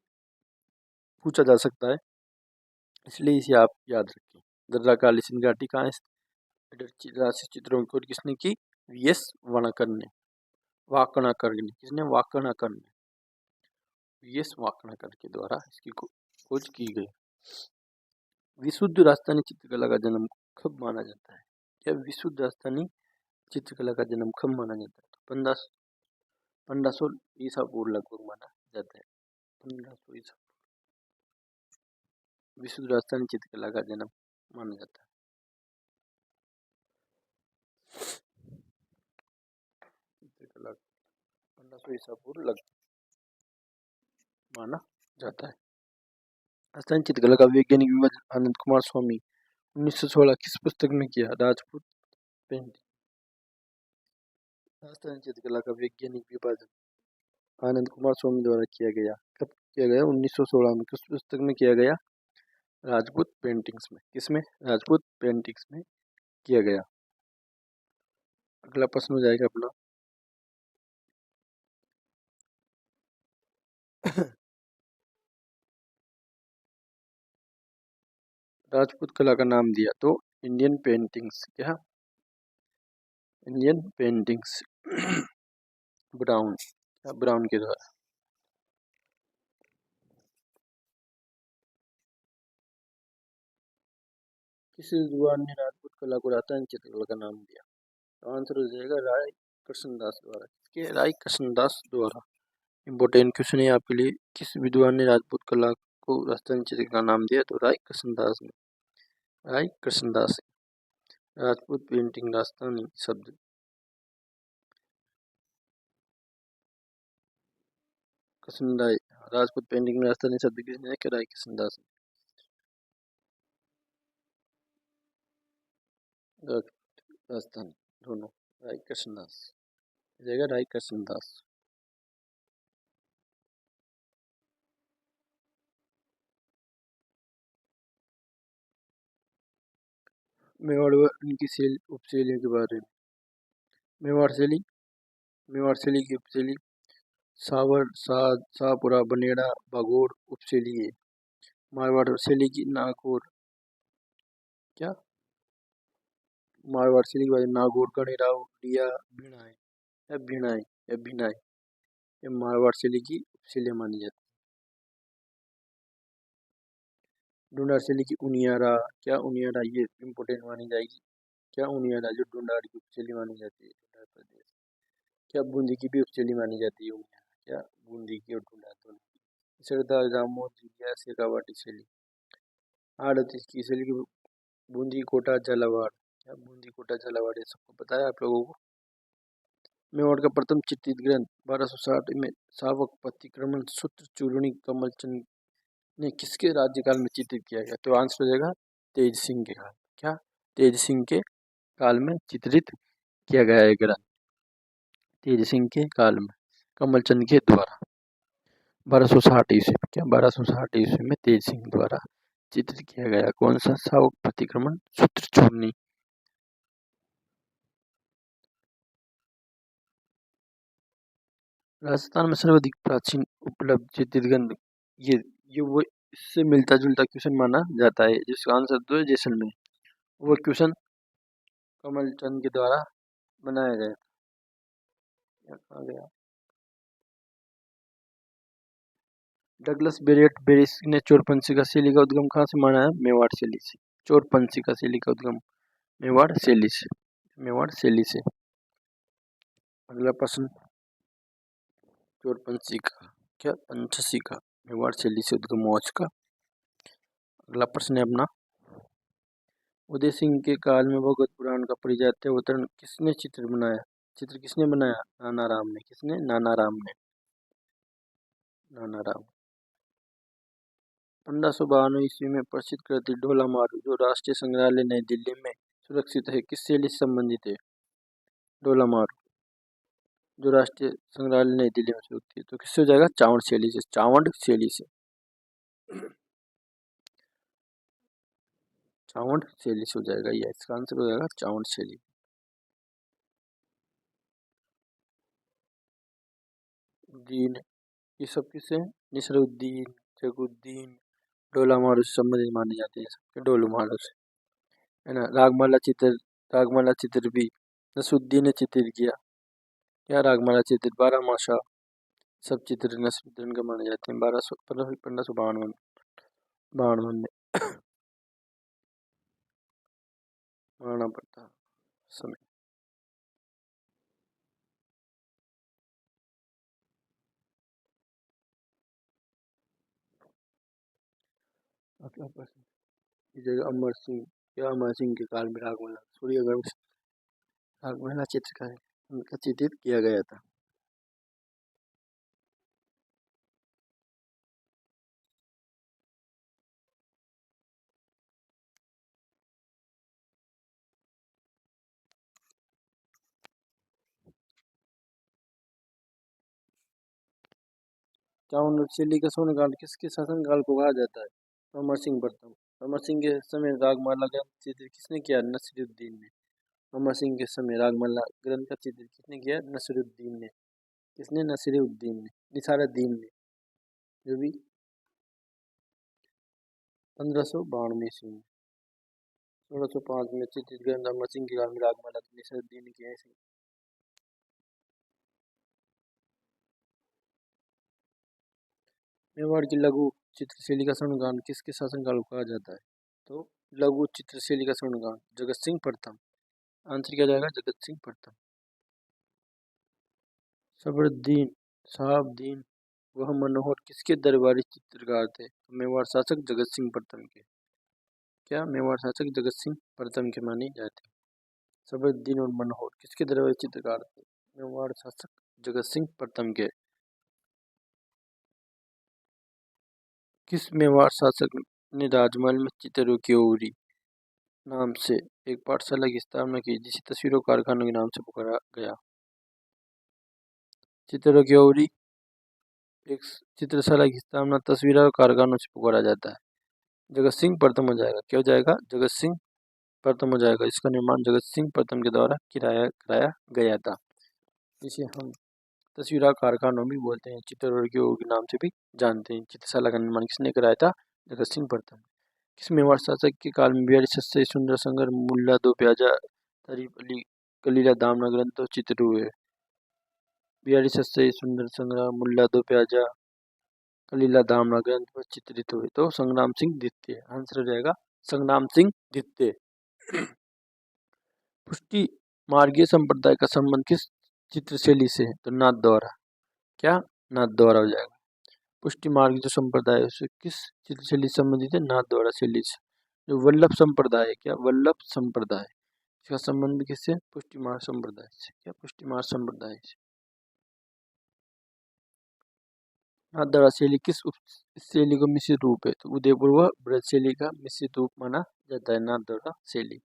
पूछा जा सकता है, इसलिए इसे आप याद रखें। दर्रा, कालीसिंध घाटी कहाँ है, राशि चित्रों की खोज किसने की, वीएस वानाकर ने। वाकनाकर ने, किसने, वाकनाकर ने, वीएस वाकनाकर के द्वारा इसकी खोज की गई। विशुद्ध राजस्थानी चित्रकला का जन्म कब माना जाता है, क्या, विशुद्ध राजस्थानी चित्रकला का जन्म कब माना जाता है, तो 1500 ईसा पूर्व लगभग माना जाता है। 1500 ईसा विशुद्ध राजस्थानी चित्रकला का जन्म माना जाता है। चित्रकला 1500 ईसा पूर्व लगभग माना जाता है। राजस्थानी चित्रकला का वैज्ञानिक विभाजन आनंद कुमार स्वामी 1916 किस पुस्तक में किया, राजपूत पेंटिंग। राजस्थानी चित्रकला का वैज्ञानिक विभाजन आनंद कुमार स्वामी द्वारा किया गया। कब किया गया, 1916 में। किस पुस्तक में किया गया, राजपूत पेंटिंग्स में। किसमें, राजपूत पेंटिंग्स में किया गया। अगला प्रश्न हो जाएगा अपना राजपूत कला का नाम दिया, तो इंडियन पेंटिंग्स। क्या, इंडियन पेंटिंग्स। ब्राउन। क्या, ब्राउन के द्वारा। किस विद्वान ने राजपूत कला को राजस्थानी चित्रकला का नाम दिया, तो आंसर हो जाएगा राय कृष्णदास द्वारा। किसके, राय कृष्णदास द्वारा। इंपोर्टेंट क्वेश्चन है आपके लिए। किस विद्वान ने राजपूत कला को राजस्थानी चित्रकला का नाम दिया, तो राय कृष्णदास ने, राय कृष्णदास। राजपूत पेंटिंग राजस्थानी शब्द कसनदाई। राजपूत पेंटिंग में राजस्थानी शब्द किसने कराई? किसनदास ने। राजस्थानी दोनों। राई कृष्णदास जगह राई कृष्णदास। मेवाड़ व उनकी उपशैलियों के बारे में। मेवाड़ शैली। मेवाड़ शैली की उपशैली सावर, साध, शाहपुरा, बनेड़ा, भागोड़ उपशैली है। मारवाड़ शैली की नागौर। क्या? मारवाड़ शैली के बारे में नागौर, कणेराव, डिया, भिणाई या भिणाई या भिनाई ये मारवाड़ शैली की उपशैली मानी जाती है। ढूंढार शैली की उनियारा। क्या उनियारा ये इम्पोर्टेंट मानी जाएगी? क्या उनियारा जो ढूंढार की उपशैली मानी जाती है ढूंढार प्रदेश। क्या बूंदी की भी उपशैली मानी जाती है उनियारा? क्या बूंदी की और ढूंढार दोनों की। सरदार दामोद जिलिया शेखावाटी शैली। आड़त की शैली की बूंदी कोटा झालावाड़। क्या बूंदी कोटा झालावाड़ ये सबको पता है आप लोगों को। मेवाड़ का प्रथम चित्रित ग्रंथ 1260 में शावक प्रतिक्रमण सूत्र चूर्णी कमलचंद ने किसके राज्यकाल में चित्रित किया गया? तो आंसर हो जाएगा तेज सिंह के काल। क्या? तेज सिंह के काल में चित्रित किया गया है ग्रंथ। तेज सिंह के काल में कमलचंद के द्वारा 1260 ईस्वी में। क्या 1260 ईस्वी में तेज सिंह द्वारा चित्रित किया गया कौन सा? शावक प्रतिक्रमण सूत्र चूर्णी। राजस्थान में सर्वाधिक प्राचीन उपलब्ध चित्रित ग्रंथ ये वो इससे मिलता जुलता क्वेश्चन माना जाता है जिसका आंसर तो है जैसलमेर। वो क्वेश्चन कमलचंद के द्वारा बनाया गया। कहाँ गया? डगलस बेरिस ने चोरपंथी का शैली का उद्गम कहाँ से माना है? मेवाड़ शैली से। चोरपंथी का शैली का उद्गम मेवाड़ शैली से। मेवाड़ शैली से। अगला प्रश्न चोरपंथी का क्या पंचसी का मेवाड़ शैली से उद्गम हुआ उसका। अगला प्रश्न है अपना उदय सिंह के काल में भगवत पुराण का परिजातीय अवतरण किसने चित्र बनाया? चित्र किसने बनाया? नाना राम ने। किसने? नाना राम ने। नाना राम। 1592 ईस्वी में प्रसिद्ध कृति ढोला मारू जो राष्ट्रीय संग्रहालय नई दिल्ली में सुरक्षित है किस शैली से संबंधित है? ढोला मारू जो राष्ट्रीय संग्रहालय नई दिल्ली में सुरक्षित है तो किससे हो जाएगा? चावंड शैली से। चावंड शैली से। चावंड शैली से हो जाएगा ये इसका आंसर हो जाएगा चावंड शैली। उद्दीन ये सब किससे? नसरुद्दीन, जगुद्दीन, ढोला मारू से संबंधित माने जाते हैं सबके ढोलू मारू से, है ना। रागमाला चित्र भी नसरुद्दीन ने चित्रित किया। क्या रागमाला चित्र? 12 मासा सब चित्र नसरुद्दीन के माने जाते हैं। 1552 में महाराणा प्रताप समय। अगला प्रश्न इस जगह अमर सिंह। क्या अमर सिंह के काल में रागमाला सूर्यगढ़ रागमाला चित्र का उनका चित्रित किया गया था। चावंड शैली का स्वर्णकाल किसके शासनकाल को कहा जाता है? अमर सिंह प्रथम। अमर सिंह के समय रागमाला का चित्र किसने किया? नसीरुद्दीन ने। अमर सिंह के समय रागमाला ग्रंथ का चित्र किसने किया? नसीरुद्दीन ने। किसने? नसीरुद्दीन ने। निसारुद्दीन ने जो भी 1592 ईस्वी में। 1605 में चित्रित ग्रंथ अमर सिंह के काल में रागमाला निसारुद्दीन ने किया। मेवाड़ की लघु चित्रशैली का स्वर्णकाल किसके शासनकाल को कहा जाता है? तो लघु चित्रशैली का स्वर्णकाल जगत सिंह प्रथम। आंसर क्या जाएगा? जगत सिंह प्रथम। सफरुद्दीन शहाबुद्दीन वह मनोहर किसके दरबारी चित्रकार थे? मेवाड़ शासक जगत सिंह प्रथम के। क्या? मेवाड़ शासक जगत सिंह प्रथम के माने जाते हैं। सफरुद्दीन और मनोहर किसके दरबारी चित्रकार थे? मेवाड़ शासक जगत सिंह प्रथम के। किस मेवाड़ शासक ने राजमहल में चित्रों की ओरी नाम से एक पाठशाला की स्थापना की, जिसे तस्वीरों कारखानों के नाम से पुकारा गया? चित्रों की ओरी एक चित्रशाला की स्थापना तस्वीरों कारखानों से पुकारा जाता है। जगत सिंह प्रथम हो जाएगा। क्या हो जाएगा? जगत सिंह प्रथम हो जाएगा। इसका निर्माण जगत सिंह प्रथम के द्वारा कराया गया था, जिसे हम तस्वीर कारखानों भी बोलते हैं, चित्रों के नाम से भी जानते हैं। चित्रशाला का निर्माण किसने कराया था? जगत सिंह प्रथम। किस मेवाड़ शासक के काल में बिहारी सस्ते सुंदर संगर मुल्ला दो प्याजा तारीफ अली कलीला दामना ग्रंथ चित्र हुए? बिहारी सस्ते सुंदर संग्राम मुल्ला दो प्याजा कलीला दामना ग्रंथ पर चित्रित हुए? तो संग्राम सिंह द्वितीय। आंसर हो जाएगा संग्राम सिंह द्वितीय। पुष्टि मार्गीय संप्रदाय का संबंध किस चित्रशैली से है? तो नाथ द्वारा। क्या? नाथ द्वारा हो जाएगा। पुष्टि मार्ग जो संप्रदाय है उसे किस चित्रशैली से संबंधित है? नाथ द्वारा शैली से। जो वल्लभ संप्रदाय है, क्या? वल्लभ संप्रदाय, इसका संबंध भी किससे? पुष्टि मार्ग संप्रदाय से। क्या? पुष्टि मार्ग संप्रदाय से। नाथ द्वारा शैली किस शैली का मिश्रित रूप है? तो उदयपुर व ब्रज शैली का मिश्रित रूप माना जाता है। नाथ द्वारा शैली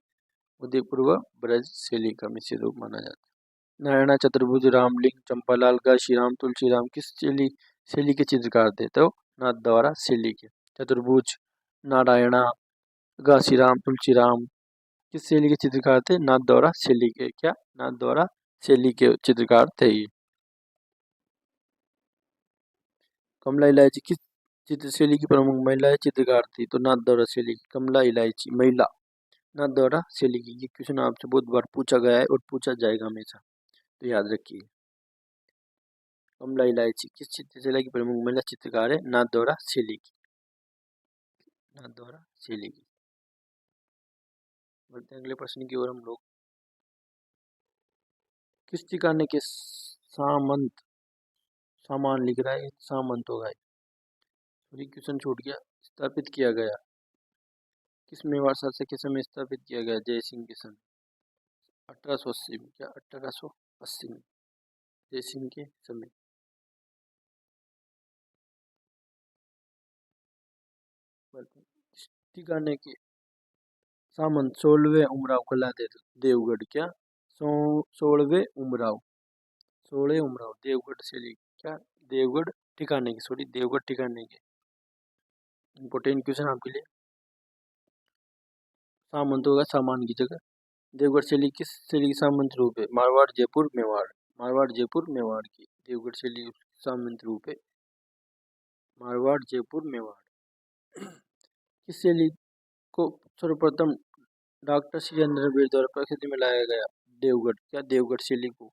उदयपुर व ब्रज शैली का मिश्रित रूप माना जाता है। नारायण चतुर्भुज रामलिंग चंपालाल घासीराम तुलसीराम किस शैली के चित्रकार थे? तो नाथ द्वारा शैली के। चतुर्भुज, नारायणा, घासीराम, तुलसीराम किस शैली के चित्रकार थे? नाथ द्वारा शैली के। क्या? नाथ द्वारा शैली के चित्रकार थे ये। कमला इलायची किस चित्रशैली की प्रमुख महिला चित्रकार थी? तो नाथ द्वारा शैली की। कमला इलायची महिला नाथ द्वारा शैली की। ये क्वेश्चन आपसे बहुत बार पूछा गया है और पूछा जाएगा हमेशा, तो याद रखिए। कमला इलायची किस चित्रशैली की प्रमुख महिला चित्रकार है? नाथ द्वारा शैली की। नाथ द्वारा शैली की। बढ़ते हैं अगले प्रश्न की ओर हम लोग। किस ठिकाने के सामंत सामान लिख रहा है? सामंत होगा। क्वेश्चन छूट गया। स्थापित किया गया किस मेवाड़ शासक के समय स्थापित किया गया? जय सिंह के समय। 1880 में। क्या? 1880 में जय सिंह के समय। ठिकाने के सामंत 16वें उमराव कहलाते थे देवगढ़। क्या? 16वें उमराव देवगढ़ से। क्या? देवगढ़ ठिकाने के, सॉरी देवगढ़ ठिकाने के। इंपोर्टेंट क्वेश्चन आपके लिए। सामंत होगा सामान की जगह। देवगढ़ शैली किस शैली की सामंत रूप है? मारवाड़ जयपुर मेवाड़। मारवाड़ जयपुर मेवाड़ की देवगढ़ शैली सामंत रूप है। मारवाड़ जयपुर मेवाड़। किस शैली को सर्वप्रथम डॉक्टर श्री अंधारी द्वारा प्रसिद्धि में लाया गया? देवगढ़। क्या? देवगढ़ शैली को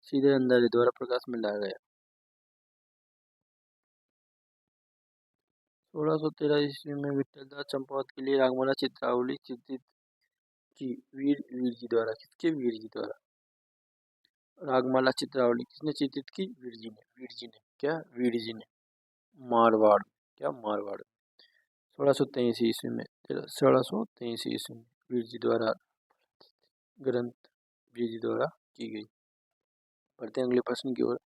श्री अंधारी द्वारा प्रकाश में लाया गया। 1613 ईस्वी में विठलदास चंपावत के लिए रागमाला चित्रावली चित्रित की वीर जी द्वारा। किसके? वीर जी द्वारा। रागमाला चित्रावली किसने चित्रित की? वीर जी ने। वीर जी ने। क्या? वीर जी ने। मारवाड़। क्या? मारवाड़। 1683 ईस्वी में 1683 ईस्वी में वीर जी द्वारा ग्रंथ वीर जी द्वारा की गई। बढ़ते हैं अगले प्रश्न की ओर।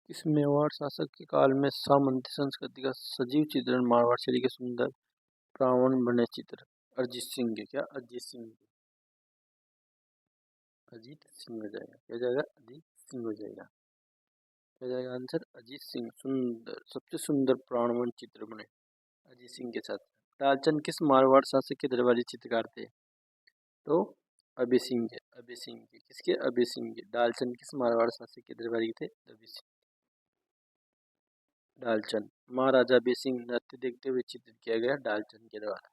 किस मेवाड़ शासक के काल में सामंती संस्कृति का सजीव चित्रण मारवाड़ शैली के सुंदर प्रावण बने चित्र? अरिजीत सिंह के। क्या? अरिजीत सिंह के। अजीत सिंह हो जाएगा। क्या जाएगा? अजीत सिंह हो जाएगा। क्या जाएगा आंसर? अजीत सिंह। सुंदर, सबसे सुंदर प्राणवन चित्र बने अजीत सिंह के साथ। लालचंद किस मारवाड़ शासक के दरबारी चित्रकार थे? तो अभय सिंह के। अभय सिंह के। किसके? अभय सिंह के। लालचंद किस मारवाड़ शासक के दरबारी थे? अभय सिंह। लालचंद महाराजा अभय सिंह नृत्य देखते हुए चित्रित किया गया लालचंद के द्वारा।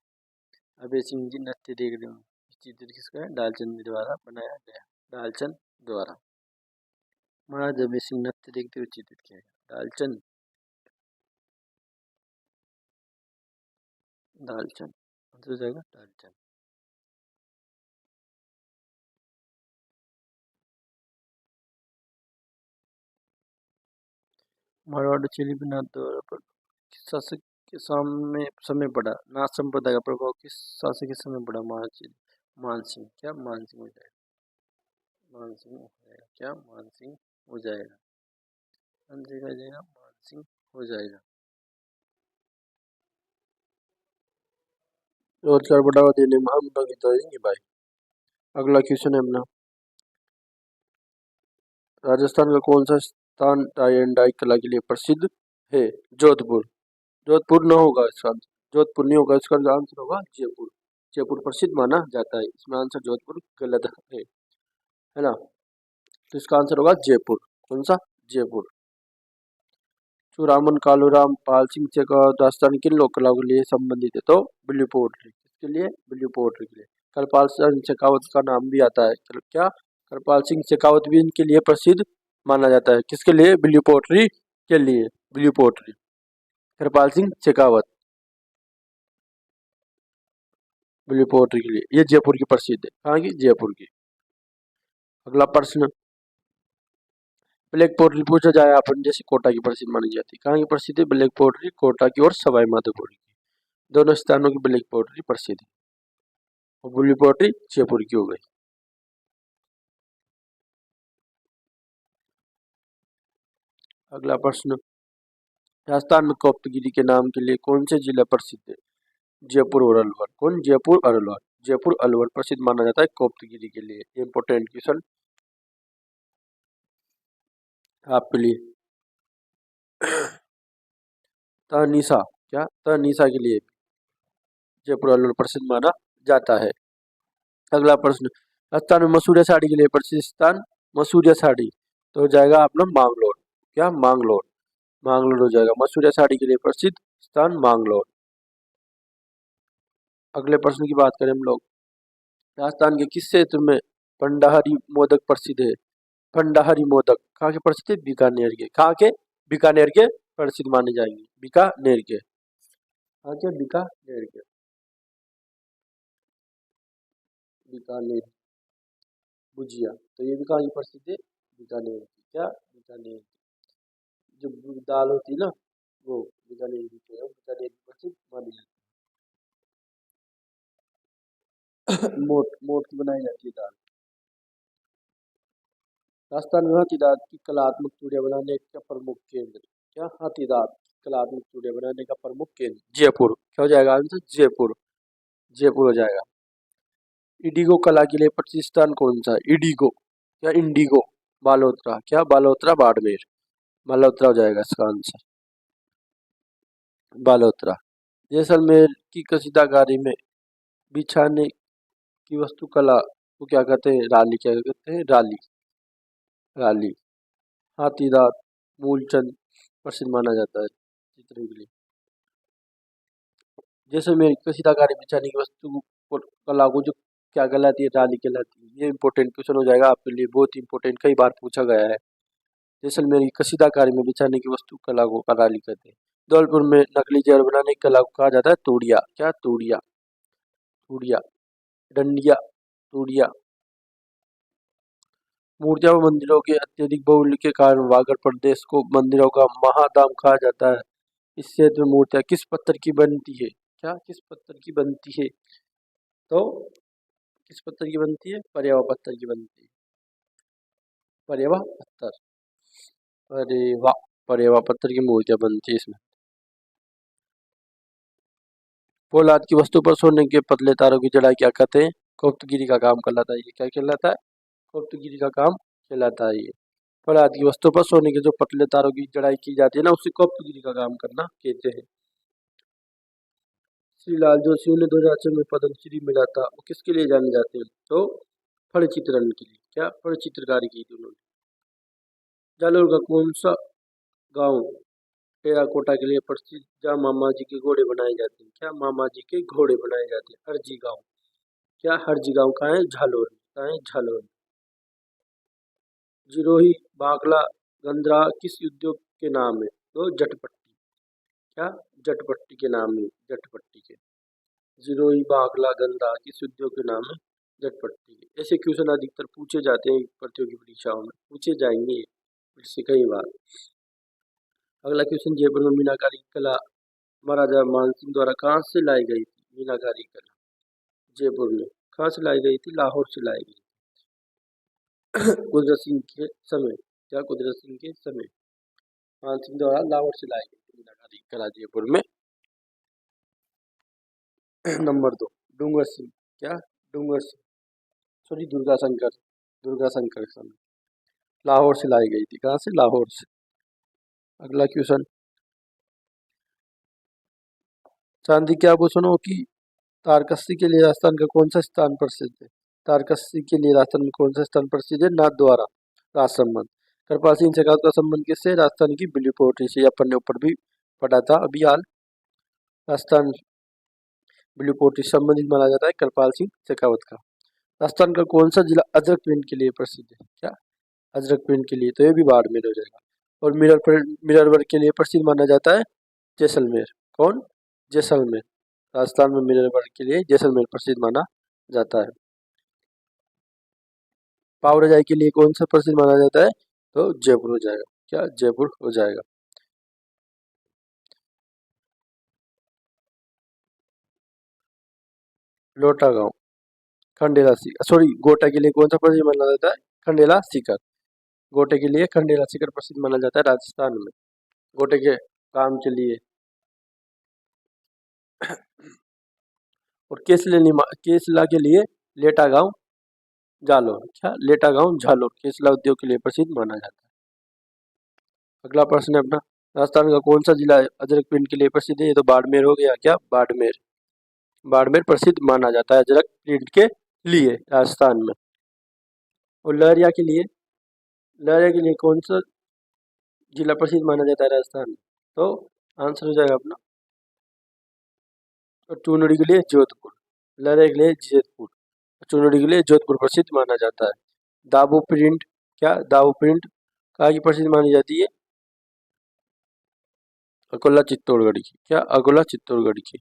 अभय सिंह जी नृत्य देख रहे हो। चित्र किसका है? लालचंद द्वारा बनाया गया। लालचंद द्वारा। महाराजा अभय सिंह नृत्य देखते हुए चित्रित किया गया। लालचंद। लालचंद आंसर हो जाएगा लालचंद। मारवाड़ चेली बिना द्वारा पर किस शासक के सामने समय पड़ा? नाथ संप्रदाय का प्रभाव किस शासक के समय पड़ा? मानसिंह। क्या मानसिंह हो जाएगा? मानसिंह हो जाएगा। क्या मानसिंह हो जाएगा? मानसिंह हो जाएगा। मानसिंह हो जाएगा। रोजगार बढ़ावा देने में हम भागीदारी देंगे भाई। अगला क्वेश्चन है अपना, राजस्थान का कौन सा स्थान टाई एंड डाई कला के लिए प्रसिद्ध है? जोधपुर। जोधपुर न होगा इसका आंसर, जोधपुर नहीं होगा, इसका आंसर होगा जयपुर। जयपुर प्रसिद्ध माना जाता है, इसमें आंसर जोधपुर गलत है ना। तो इसका आंसर होगा जयपुर। कौन सा? जयपुर। चूड़ामन कालूराम पाल सिंह शेखावत राजस्थान किन लोक कलाओं के लिए संबंधित है? तो ब्लू पोट्री। किसके लिए? ब्लू पोट्री के लिए। करपाल सिंह शेखावत का नाम भी आता है क्या? करपाल सिंह शेखावत भी इनके लिए प्रसिद्ध माना जाता है। किसके लिए? ब्लू पोट्री के लिए। Blue pottery, Karpal Singh Shekhawat blue pottery के लिए। ये जयपुर की प्रसिद्ध है। कहाँ की? जयपुर की। अगला प्रश्न, ब्लैक पोट्री पूछा जाए अपन जैसे कोटा की प्रसिद्ध मानी जाती है। कहाँ की प्रसिद्ध है ब्लैक पोट्री? कोटा की और सवाई माधोपुर की, दोनों स्थानों की ब्लैक पोट्री प्रसिद्ध है। और ब्लू पोट्री जयपुर की हो गई। अगला प्रश्न, राजस्थान में कोप्तगिरी के नाम के लिए कौन से जिला प्रसिद्ध है? जयपुर और अलवर। कौन? जयपुर और अलवर। जयपुर अलवर प्रसिद्ध माना जाता है कोप्तगिरी के लिए। इंपोर्टेंट क्वेश्चन आपके लिए। तहनीसा। क्या? तहनीसा के लिए जयपुर अलवर प्रसिद्ध माना जाता है। अगला प्रश्न, राजस्थान में मसूरिया साड़ी के लिए प्रसिद्ध स्थान? मसूरिया साड़ी तो हो जाएगा अपना मांगलोर। क्या? मांगलोर। मांगलोर हो जाएगा। मसूरिया साड़ी के लिए प्रसिद्ध स्थान मांगलोर। अगले प्रश्न की बात करें हम लोग, राजस्थान के किस क्षेत्र में पंडाहरी मोदक प्रसिद्ध है? पंडाहरी मोदक कहाँ के प्रसिद्ध है? बीकानेर के। कहाँ के? बीकानेर के प्रसिद्ध माने जाएंगे। बीकानेर के। कहाँ के? बीकानेर के। बीकानेर भुजिया तो ये भी कहाँ की प्रसिद्ध है? बीकानेर की। क्या? बीकानेर की। जो दाल होती है ना वो बीकानेर की है, बीकानेर की प्रसिद्ध मानी जाती है। मोट मोट की बनाई जाती है दाल। राजस्थान में हाथी दांत की कलात्मक चूड़ियां बनाने का प्रमुख केंद्र? क्या? हाथी दांत की कलात्मक चूड़ियां बनाने का प्रमुख केंद्र जयपुर। क्या हो जाएगा आंसर? जयपुर। जयपुर हो जाएगा। इंडिगो कला के लिए प्रसिद्ध स्थान कौन सा है? इंडिगो। क्या? इंडिगो बालोतरा। क्या? बालोतरा बाड़मेर। बालोतरा हो जाएगा इसका आंसर। बालोतरा। जैसलमेर की कसीदाकारी में बिछाने की वस्तुकला को क्या कहते हैं? राली। क्या कहते हैं? राली। राली। हाथी दांत मूलचंद प्रसिद्ध माना जाता है चित्रण के लिए। जैसलमेर की कसीदाकारी बिछाने की वस्तु को कला को जो क्या कहलाती है? राली कहलाती है। ये इंपॉर्टेंट क्वेश्चन हो जाएगा आपके लिए, बहुत इंपॉर्टेंट, कई बार पूछा गया है। जैसलमेर की कसीदाकारी में बिछाने की वस्तु कला को राली कहते हैं। धौलपुर में नकली जहर बनाने की कला को कहा जाता है तूड़िया। क्या? तूड़िया। तूड़िया। डंडिया। तूड़िया। मूर्तियां व मंदिरों के अत्यधिक बाहुल्य के कारण वागड़ प्रदेश को मंदिरों का महाधाम कहा जाता है। इस क्षेत्र में मूर्तियां किस पत्थर की बनती है? क्या? किस पत्थर की बनती है? तो किस पत्थर की बनती है? पर्यावा पत्थर की बनती है। पर्यावा पत्थर। अरे वाह, पर्यावा पत्थर की मूर्तियां बनती है इसमें। पोलाद की वस्तु पर सोने के पतले तारों की जड़ाई क्या कहते हैं? गुप्तगिरी का काम कहलाता है। ये क्या कहलाता है? गुप्तगिरी का काम कहलाता है ये। पोलाद की वस्तु पर सोने के जो पतले तारों की जड़ाई की जाती है ना, उसे गुप्तगिरी का काम करना कहते हैं। श्री लाल जोशी ने 2006 में पद्मश्री मिला था, वो किसके लिए जाने जाते हैं? तो फल चित्रण के लिए। क्या? फल चित्रकारी की थी उन्होंने। जालोर का कौन सा गांव टेराकोटा के लिए प्रसिद्ध जहाँ मामा जी के घोड़े बनाए जाते हैं? क्या? मामा जी के घोड़े बनाए जाते हैं। हरजी गांव। क्या? हरजी गांव कहाँ है? झालोर। कहाँ है? झालोर। जिरोही भाखला गंधरा किस उद्योग के नाम है? तो जटपट्टी। क्या? जटपट्टी के नाम है। जटपट्टी के। जिरोही भाखला गंधा किस उद्योग के नाम है? जटपट्टी के। ऐसे क्वेश्चन अधिकतर पूछे जाते हैं प्रतियोगी परीक्षाओं में, पूछे जाएंगे इससे कई बार। अगला क्वेश्चन, जयपुर में मीनाकारी कला महाराजा मानसिंह द्वारा कहाँ से लाई गई थी? मीनाकारी कला जयपुर में कहाँ से लाई गई थी? लाहौर से लाई गई। कुदरत सिंह के समय, क्या कुदरत सिंह के समय मानसिंह द्वारा लाहौर से लाई गई थी मीनाकारी कला जयपुर में। नंबर 2, डूंगर सिंह, क्या डूंगर सिंह, सॉरी दुर्गा शंकर समय लाहौर से लाई गई थी। कहाँ से? लाहौर से। अगला क्वेश्चन, चांदी के आभूषणों की तारकसी के लिए राजस्थान का कौन सा स्थान प्रसिद्ध है? तारकसी के लिए राजस्थान में कौन सा स्थान प्रसिद्ध है? नाथद्वारा राज संबंध। कृपाल सिंह शेखावत का संबंध किससे? राजस्थान की ब्लू पोएट्री से। अपन ने ऊपर भी पढ़ा था अभी हाल। राजस्थान ब्लू पोएट्री संबंधित माना जाता है कृपाल सिंह शेखावत का। राजस्थान का कौन सा जिला अजरक प्रिंट के लिए प्रसिद्ध है? क्या अजरक प्रिंट के लिए? तो ये भी बाड़मेर हो जाएगा। और मिरर वर्क के लिए प्रसिद्ध माना जाता है जैसलमेर। कौन? जैसलमेर। राजस्थान में मिरर वर्क के लिए जैसलमेर प्रसिद्ध माना जाता है। पाव रजाई के लिए कौन सा प्रसिद्ध माना जाता है? तो जयपुर हो जाएगा। क्या जयपुर हो जाएगा। लोटा गांव, खंडेला सीकर, सॉरी गोटा के लिए कौन सा प्रसिद्ध माना जाता है? खंडेला सीकर। गोटे के लिए खंडेला सीकर प्रसिद्ध माना जाता है राजस्थान में, गोटे के काम के लिए। और केसला के लिए लेटा गांव जालोर, क्या लेटा गांव जालोर केसला उद्योग के लिए प्रसिद्ध माना जाता है। अगला प्रश्न है अपना, राजस्थान का कौन सा जिला अजरक प्रिंट के लिए प्रसिद्ध है? ये तो बाड़मेर हो गया। क्या बाड़मेर? बाड़मेर प्रसिद्ध माना जाता है अजरक प्रिंट के लिए राजस्थान में। और लहरिया के लिए कौन सा जिला प्रसिद्ध माना जाता है राजस्थान में? तो आंसर हो जाएगा अपना, और चूनड़ी के लिए जोधपुर, लहरिया के लिए जैतपुर, चूनड़ी के लिए जोधपुर प्रसिद्ध माना जाता है। दाबू प्रिंट, क्या दाबू प्रिंट कहाँ की प्रसिद्ध मानी जाती है? अकोला चित्तौड़गढ़ की। क्या अकोला चित्तौड़गढ़ की।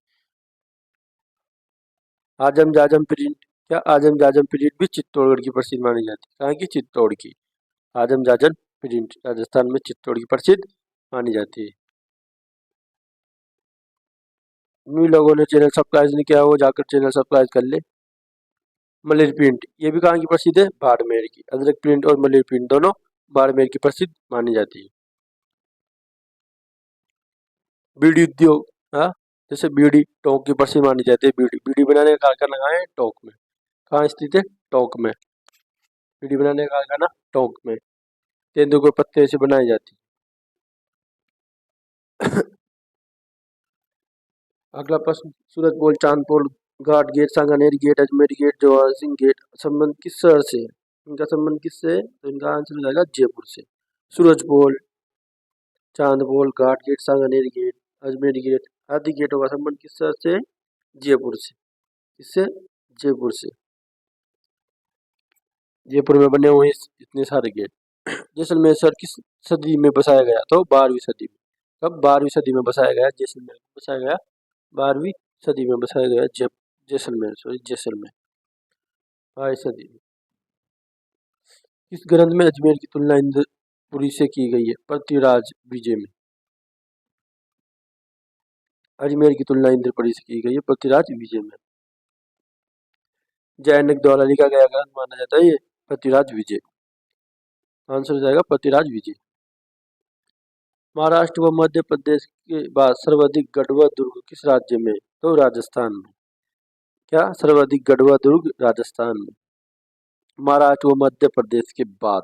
आजम जाजम प्रिंट, क्या आजम जाजम प्रिंट भी चित्तौड़गढ़ की प्रसिद्ध मानी जाती है। कहाँ की? चित्तौड़ की। आजम जाजम प्रिंट राजस्थान में चित्तौड़ की प्रसिद्ध मानी जाती है। न्यू लोगों ने चैनल सब्सक्राइब नहीं किया, वो जाकर चैनल सब्सक्राइब कर ले। मलेर प्रिंट, ये भी कहाँ की प्रसिद्ध है? बाड़मेर की। अजरक प्रिंट और मलेर प्रिंट दोनों बाड़मेर की प्रसिद्ध मानी जाती है। बीड़ी उद्योग, हाँ जैसे बीड़ी टोंक की प्रसिद्ध मानी जाती है। बीड़ी बीड़ी बनाने का कारखाना कहाँ है? टोंक में। कहाँ स्थित है? टोंक में। बीड़ी बनाने का कारखाना टोंक में। तेंदुए के पत्ते से बनाई जाती है। अगला प्रश्न, Surat Pol, Chandpol, Ghat gate, Sanganer gate, Ajmer gate, Jawahar Singh gate संबंध किस शहर से है? इनका संबंध किससे है? तो इनका आंसर हो जाएगा जयपुर से। Surajpol, Chandpol, Ghat gate, Sanganer gate, Ajmer gate आदि गेटों का संबंध किस शहर से है? जयपुर से। किससे? जयपुर से। जयपुर में बने हुए इतने सारे गेट। जैसलमेर शहर किस सदी में बसाया गया? तो 12वीं सदी में। कब? 12वीं सदी में बसाया गया जैसलमेर। बसाया गया 12वीं सदी में बसाया गया जैसलमेर, सॉरी जैसलमेर 12वीं सदी में। किस ग्रंथ में अजमेर की तुलना इंद्रपुरी से की गई है? पृथ्वीराज विजय में। अजमेर की तुलना इंद्रपुरी से की गई है पृथ्वीराज विजय में। जैनक द्वारा लिखा गया ग्रंथ माना जाता है ये पृथ्वीराज विजय। आंसर हो जाएगा पृथ्वीराज विजय। महाराष्ट्र व मध्य प्रदेश के बाद सर्वाधिक गढ़वा दुर्ग किस राज्य में? तो राजस्थान में। क्या सर्वाधिक गढ़वा दुर्ग? राजस्थान में। महाराष्ट्र व मध्य प्रदेश के बाद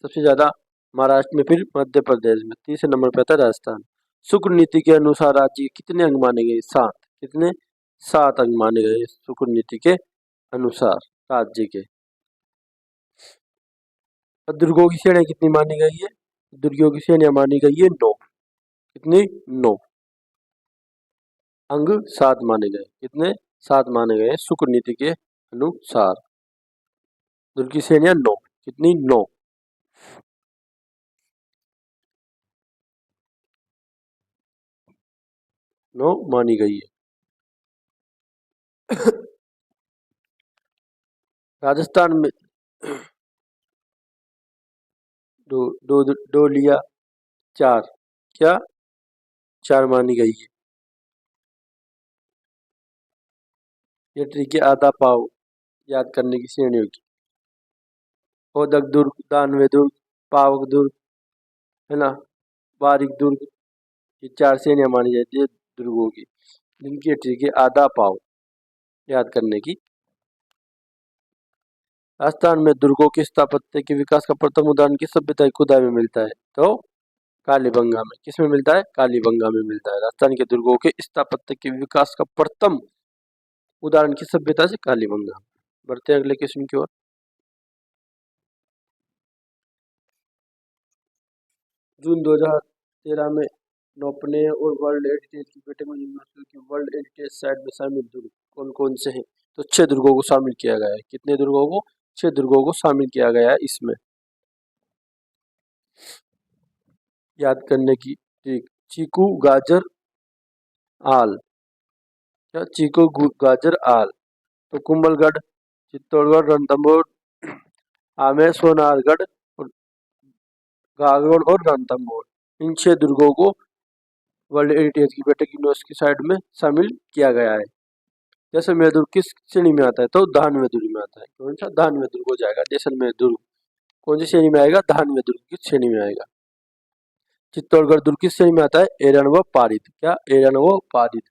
सबसे ज्यादा महाराष्ट्र में, फिर मध्य प्रदेश में, तीसरे नंबर पर आता है राजस्थान। शुक्र नीति के अनुसार राज्य के कितने अंग माने गए? 7। कितने? 7 अंग माने गए शुक्र नीति के अनुसार राज्य के। दुर्गों की श्रेणियां कितनी मानी गई है? दुर्गों की श्रेणियां मानी गई है 9। कितनी? 9 अंग 7 माने गए। कितने? 7 माने गए शुक्र नीति के अनुसार। दुर्ग की श्रेणियां 9। कितनी? 9 मानी गई है। राजस्थान में डोलिया 4 क्या 4 मानी गई है। ये ट्रिक है, आधा पाव याद करने की श्रेणी होगी। ओदक दुर्ग, दानवे दुर्ग, पावक दुर्ग, है ना, बारीक दुर्ग, ये 4 श्रेणियां मानी जाती है दुर्गों की, जिनकी ये ट्रिक है आधा पाव याद करने की। राजस्थान में दुर्गों के स्थापत्य के विकास का प्रथम उदाहरण किस सभ्यता की खुदाई में मिलता है? तो कालीबंगा में। किसमें मिलता है? कालीबंगा में मिलता है। राजस्थान के दुर्गों के स्थापत्य के विकास का प्रथम उदाहरण किस सभ्यता से? कालीबंगा। बढ़ते हैं अगले क्वेश्चन की ओर। जून 2013 में नौपने और वर्ल्ड हेरिटेज की बैठक में यूनेस्को की वर्ल्ड हेरिटेज साइट में शामिल दुर्ग कौन कौन से हैं? तो 6 दुर्गों को शामिल किया गया है। कितने दुर्गों को? 6 दुर्गों को शामिल किया गया है इसमें। याद करने की ट्रिक, चीकू, गाजर, आल। क्या? चीकू, गाजर, आल। तो कुंभलगढ़, चित्तौड़गढ़, रणथंभौर, आमेर, सोनारगढ़ और गागरोड और रणथंभौर, इन 6 दुर्गों को वर्ल्ड हेरिटेज की बैठक यूनेस्को की साइट में शामिल किया गया है। जैसलमेर दुर्ग किस श्रेणी में आता है? तो धानवे दुर्ग में आता है। कौन सा? धानवे दुर्ग हो जाएगा जैसलमेर दुर्ग। कौन सी श्रेणी में आएगा? धानवे दुर्ग की श्रेणी में आएगा। चित्तौड़गढ़ दुर्ग किस श्रेणी में आता है? एरन व पारित। क्या? एरन व पारित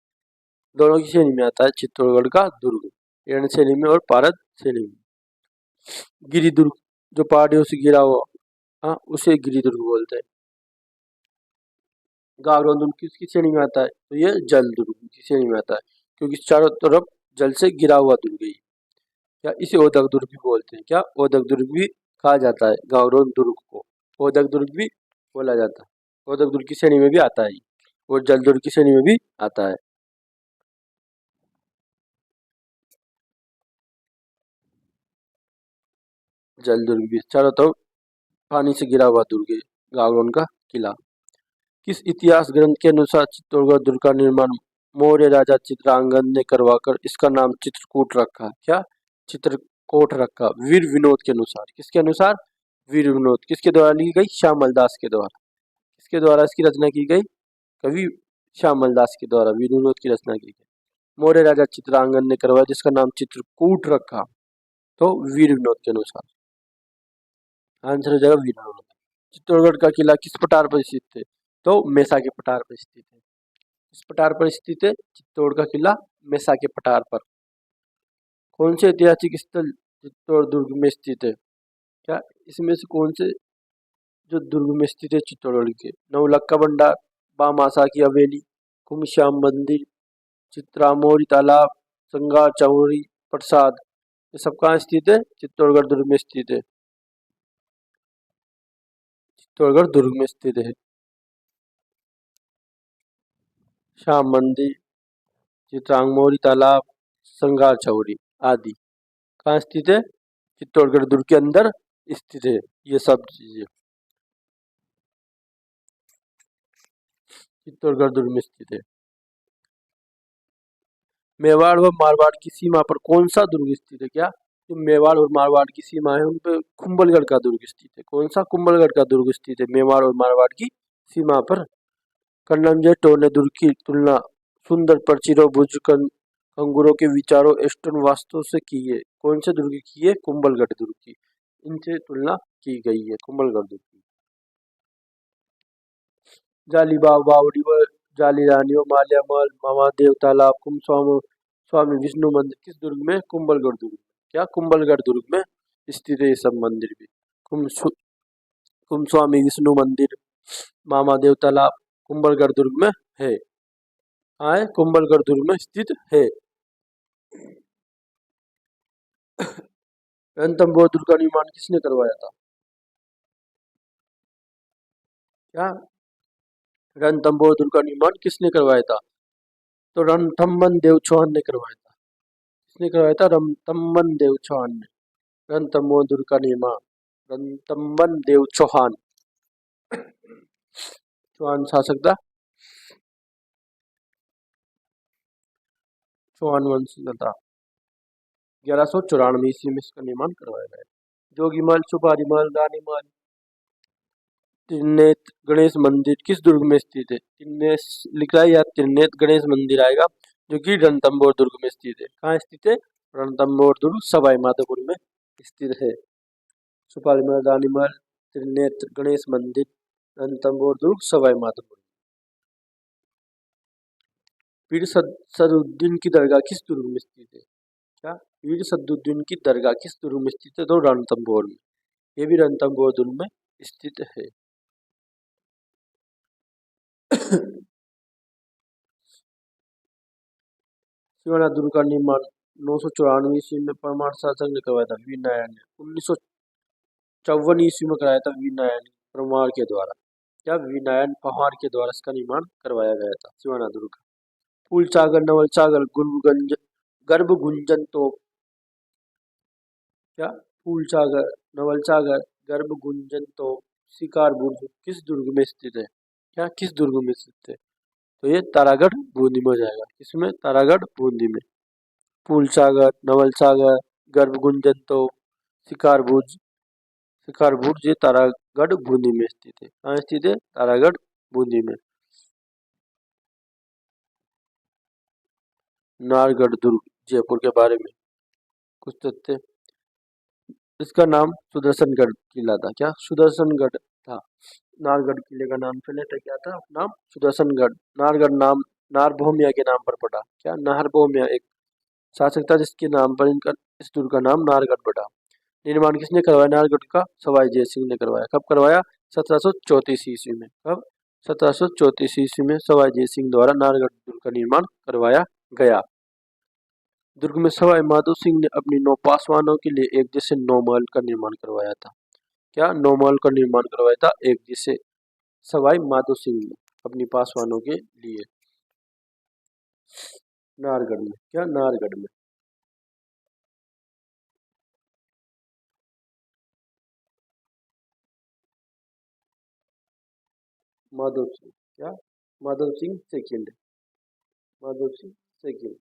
दोनों की श्रेणी में आता है चित्तौड़गढ़ का दुर्ग, एरन श्रेणी में और पारद श्रेणी में। गिरि दुर्ग, जो पहाड़ियों से गिरा हुआ, हाँ, उसे गिरि दुर्ग बोलते हैं। गागरोन दुर्ग किसकी श्रेणी में आता है? तो ये जल दुर्ग की श्रेणी में आता है, क्योंकि चारों तरफ जल से गिरा हुआ दुर्ग है। क्या? इसे ओदक दुर्ग भी बोलते हैं। क्या? ओदक दुर्ग भी कहा जाता है गागरोन दुर्ग को, ओदक दुर्ग भी बोला जाता है। ओदक दुर्ग की श्रेणी में भी आता है और जल दुर्ग की श्रेणी में भी आता है। जल दुर्ग भी चारों तरफ पानी से गिरा हुआ दुर्ग है गागरोन का किला। किस इतिहास ग्रंथ के अनुसार चित्तौड़गढ़ दुर्ग का निर्माण मौर्य राजा चित्रांगद ने करवाकर इसका नाम चित्रकूट रखा? क्या? चित्रकोट रखा, वीर विनोद के अनुसार। किसके अनुसार? वीर विनोद। किसके द्वारा लिखी गई? श्यामल दास के द्वारा। किसके द्वारा इसकी रचना की गई? कवि श्यामल दास के द्वारा वीर विनोद की रचना की गई। मौर्य राजा चित्रांगद ने करवाया जिसका नाम चित्रकूट रखा, तो वीर विनोद के अनुसार। आंसर हो जाएगा वीर विनोद। चित्तौड़गढ़ का किला किस पठार पर स्थित है? तो मेसा के पठार पर स्थित है। किस पठार पर स्थित है? चित्तौड़ का किला मेसा के पठार पर। कौन से ऐतिहासिक स्थल चित्तौड़ दुर्ग में स्थित है? क्या? इसमें से कौन से जो दुर्ग में स्थित है चित्तौड़गढ़ के? नवलखा भंडार, बामासा की हवेली, घुमश्याम मंदिर, चित्रामोरी तालाब, संगार चौरी प्रसाद, ये सब कहाँ स्थित है? चित्तौड़गढ़ दुर्ग में स्थित है। चित्तौड़गढ़ दुर्ग में स्थित है। श्याम मंदिर, चित्रांगमोरी तालाब, संगार चौरी आदि कहाँ स्थित है? चित्तौड़गढ़ दुर्ग के अंदर स्थित है ये सब चीजें। चित्तौड़गढ़ दुर्ग में स्थित है। मेवाड़ व मारवाड़ की सीमा पर कौन सा दुर्ग स्थित है? क्या? जो मेवाड़ और मारवाड़ की सीमा है उन पे कुंभलगढ़ का दुर्ग स्थित है। कौन सा? कुंभलगढ़ का दुर्ग स्थित है मेवाड़ और मारवाड़ की सीमा पर। कर्णमजय टोर ने दुर्ग की तुलना सुंदर पर्चिरों कंगूरों के विचारों एस्टन वास्तु से की है। कौन से दुर्ग की है? कुंभलगढ़ दुर्ग की। इनसे तुलना की गई है कुंभलगढ़ दुर्ग की। जाली बाग, बावड़ी व जाली रानी व माल्या महल, महादेव तालाब, कुमस्वामी स्वामी विष्णु मंदिर किस दुर्ग में? कुंभलगढ़ दुर्ग में। क्या? कुंभलगढ़ दुर्ग में स्थित है ये सब मंदिर भी। कुमस्वामी विष्णु मंदिर, महादेव तालाब कुंभलगढ़ दुर्ग में है। हाँ, है कुंभलगढ़ दुर्ग में स्थित है। रणथंभौर दुर्ग का निर्माण किसने करवाया था? क्या? रणथंभौर दुर्ग का निर्माण किसने करवाया था? तो रणथंभन देव चौहान ने करवाया था। किसने करवाया था? रणथंभन देव चौहान ने। रणथंभौर दुर्ग का निर्माण रणथंभन देव चौहान, चौहान शासक था, चौहान वंश था। 1194 ईस्वी में इसका निर्माण करवाया गया। जोगी महल, सुपारी महल, रानी महल, त्रिनेत्र गणेश मंदिर किस दुर्ग में स्थित है? त्रिनेत्र लिख रहा है या त्रिनेत्र गणेश मंदिर आएगा, जो कि रणथंभौर दुर्ग में स्थित है। कहाँ स्थित है? रणथंभौर दुर्ग सवाई माधोपुर में स्थित है। सुपाली महल, रानी महल, त्रिनेत्र गणेश मंदिर, रणथंभौर दुर्ग सवाई माधोपुर। पीर सदरुद्दीन की दरगाह किस दुर्ग में स्थित है? क्या? पीर सदरुद्दीन की दरगाह किस दुर्ग में स्थित है? तो रणथंभौर में। ये भी रणथंभौर दुर्ग में स्थित है। शिवाना दुर्ग का निर्माण 994 ईस्वी में परमार शासक ने करवाया था, वीर नारायण ने। 1954 ईस्वी में कराया था वीर नारायण परमार के द्वारा। क्या? वीर नारायण परमार के द्वारा इसका निर्माण करवाया गया था, शिवाना दुर्ग का। फूल सागर, नवल सागर, गर्भ गुंजन तोप। क्या? फूल सागर, नवल सागर, गर्भ गुंजन तोप, शिकार बुर्ज किस दुर्ग में स्थित है? क्या? किस दुर्ग में स्थित है? तो ये तारागढ़ बूंदी में हो जाएगा। किसमें? तारागढ़ बूंदी में। फूल सागर, नवल सागर, गर्भ गुंजन तोप, शिकार बुर्ज ये तारागढ़ बूंदी में स्थित है। कहाँ स्थित है? तारागढ़ बूंदी में। नाहरगढ़ दुर्ग जयपुर के बारे में कुछ तथ्य। इसका नाम सुदर्शनगढ़ किला था। क्या? सुदर्शनगढ़ था। नाहरगढ़ किले का नाम पहले था, क्या था? नाम सुदर्शनगढ़। नाहरगढ़ नाम नारभौमिया के नाम पर पड़ा। क्या? नारभौमिया एक शासक था जिसके नाम पर इनका इस दुर्ग का नाम नाहरगढ़ पड़ा। निर्माण किसने करवाया नाहरगढ़ का? सवाई जय सिंह ने करवाया। कब करवाया? 1734 ईस्वी में। कब? 1734 ईस्वी में सवाई जय सिंह द्वारा नाहरगढ़ दुर्ग का निर्माण करवाया गया। दुर्ग में सवाई माधो सिंह ने अपनी 9 पासवानों के लिए एक जैसे 9 महल का निर्माण करवाया था। क्या? 9 महल का निर्माण करवाया था एक जैसे सवाई माधो सिंह ने अपनी पासवानों के लिए नाहरगढ़ में। क्या? नाहरगढ़ में। माधव सिंह। क्या? माधव सिंह सेकंड। माधव सिंह सेकंड।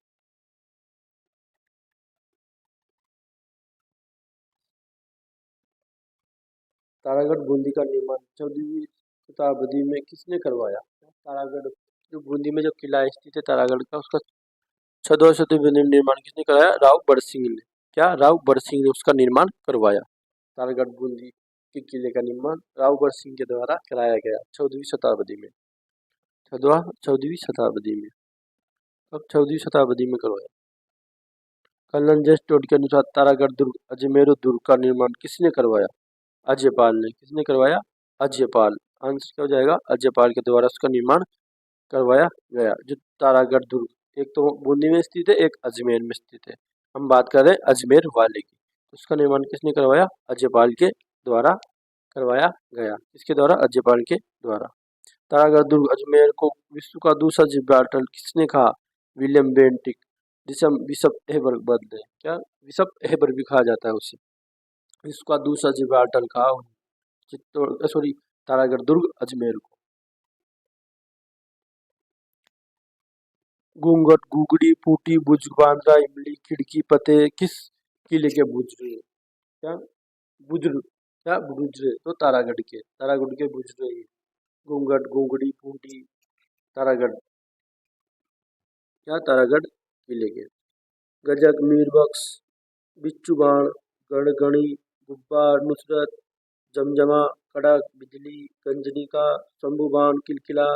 तारागढ़ बूंदी का निर्माण 14वीं शताब्दी में किसने करवाया? तारागढ़ जो बूंदी में जो किला स्थित है तारागढ़ का, उसका 14वीं शताब्दी में निर्माण किसने कराया? राव बड़सिंह ने। क्या? राव बड़सिंह ने उसका निर्माण करवाया। तारागढ़ बूंदी के किले का निर्माण राव बड़सिंह के द्वारा कराया गया 14वीं शताब्दी में। 14वीं शताब्दी में। अब 14वीं शताब्दी में करवाया। कल्लन जस्ट टोड के अनुसार तारागढ़ दुर्ग अजमेर दुर्ग का निर्माण किसने करवाया? अजयपाल ने। किसने करवाया? अजयपाल। आंसर क्या हो जाएगा? अजयपाल के द्वारा उसका निर्माण करवाया गया। जो तारागढ़ दुर्ग एक तो बूंदी में स्थित है, एक अजमेर में स्थित है। हम बात कर रहे हैं अजमेर वाले की। उसका निर्माण किसने करवाया? अजयपाल के द्वारा करवाया गया। किसके द्वारा? अजयपाल के द्वारा। तारागढ़ दुर्ग अजमेर को विश्व का दूसरा जिब्राल्टर किसने कहा? विलियम बेंटिक, जिसे हम बिशप एहबर बदले। क्या? बिशप एहबर भी कहा जाता है उसे। इसका दूसरा जिब्राल्टर कहा चित्तौड़ सॉरी तारागढ़ दुर्ग अजमेर को। घूंघट, गुगड़ी, पूटी, बुज, बांद्रा, इमली, खिड़की, पते किस किले के बुजरे? क्या? बुजर। क्या? बुजरे तो तारागढ़ के बुजरे। घूंघट, गुगड़ी, पूटी, तारागढ़। क्या? तारागढ़ किले के। गजक, मीरबख्श, बिच्छू बाण, गणगणी, गुब्बा, नुसरत, जमजमा, कड़क, बिजली, गंजनिका, शंभू बाण, किलकिला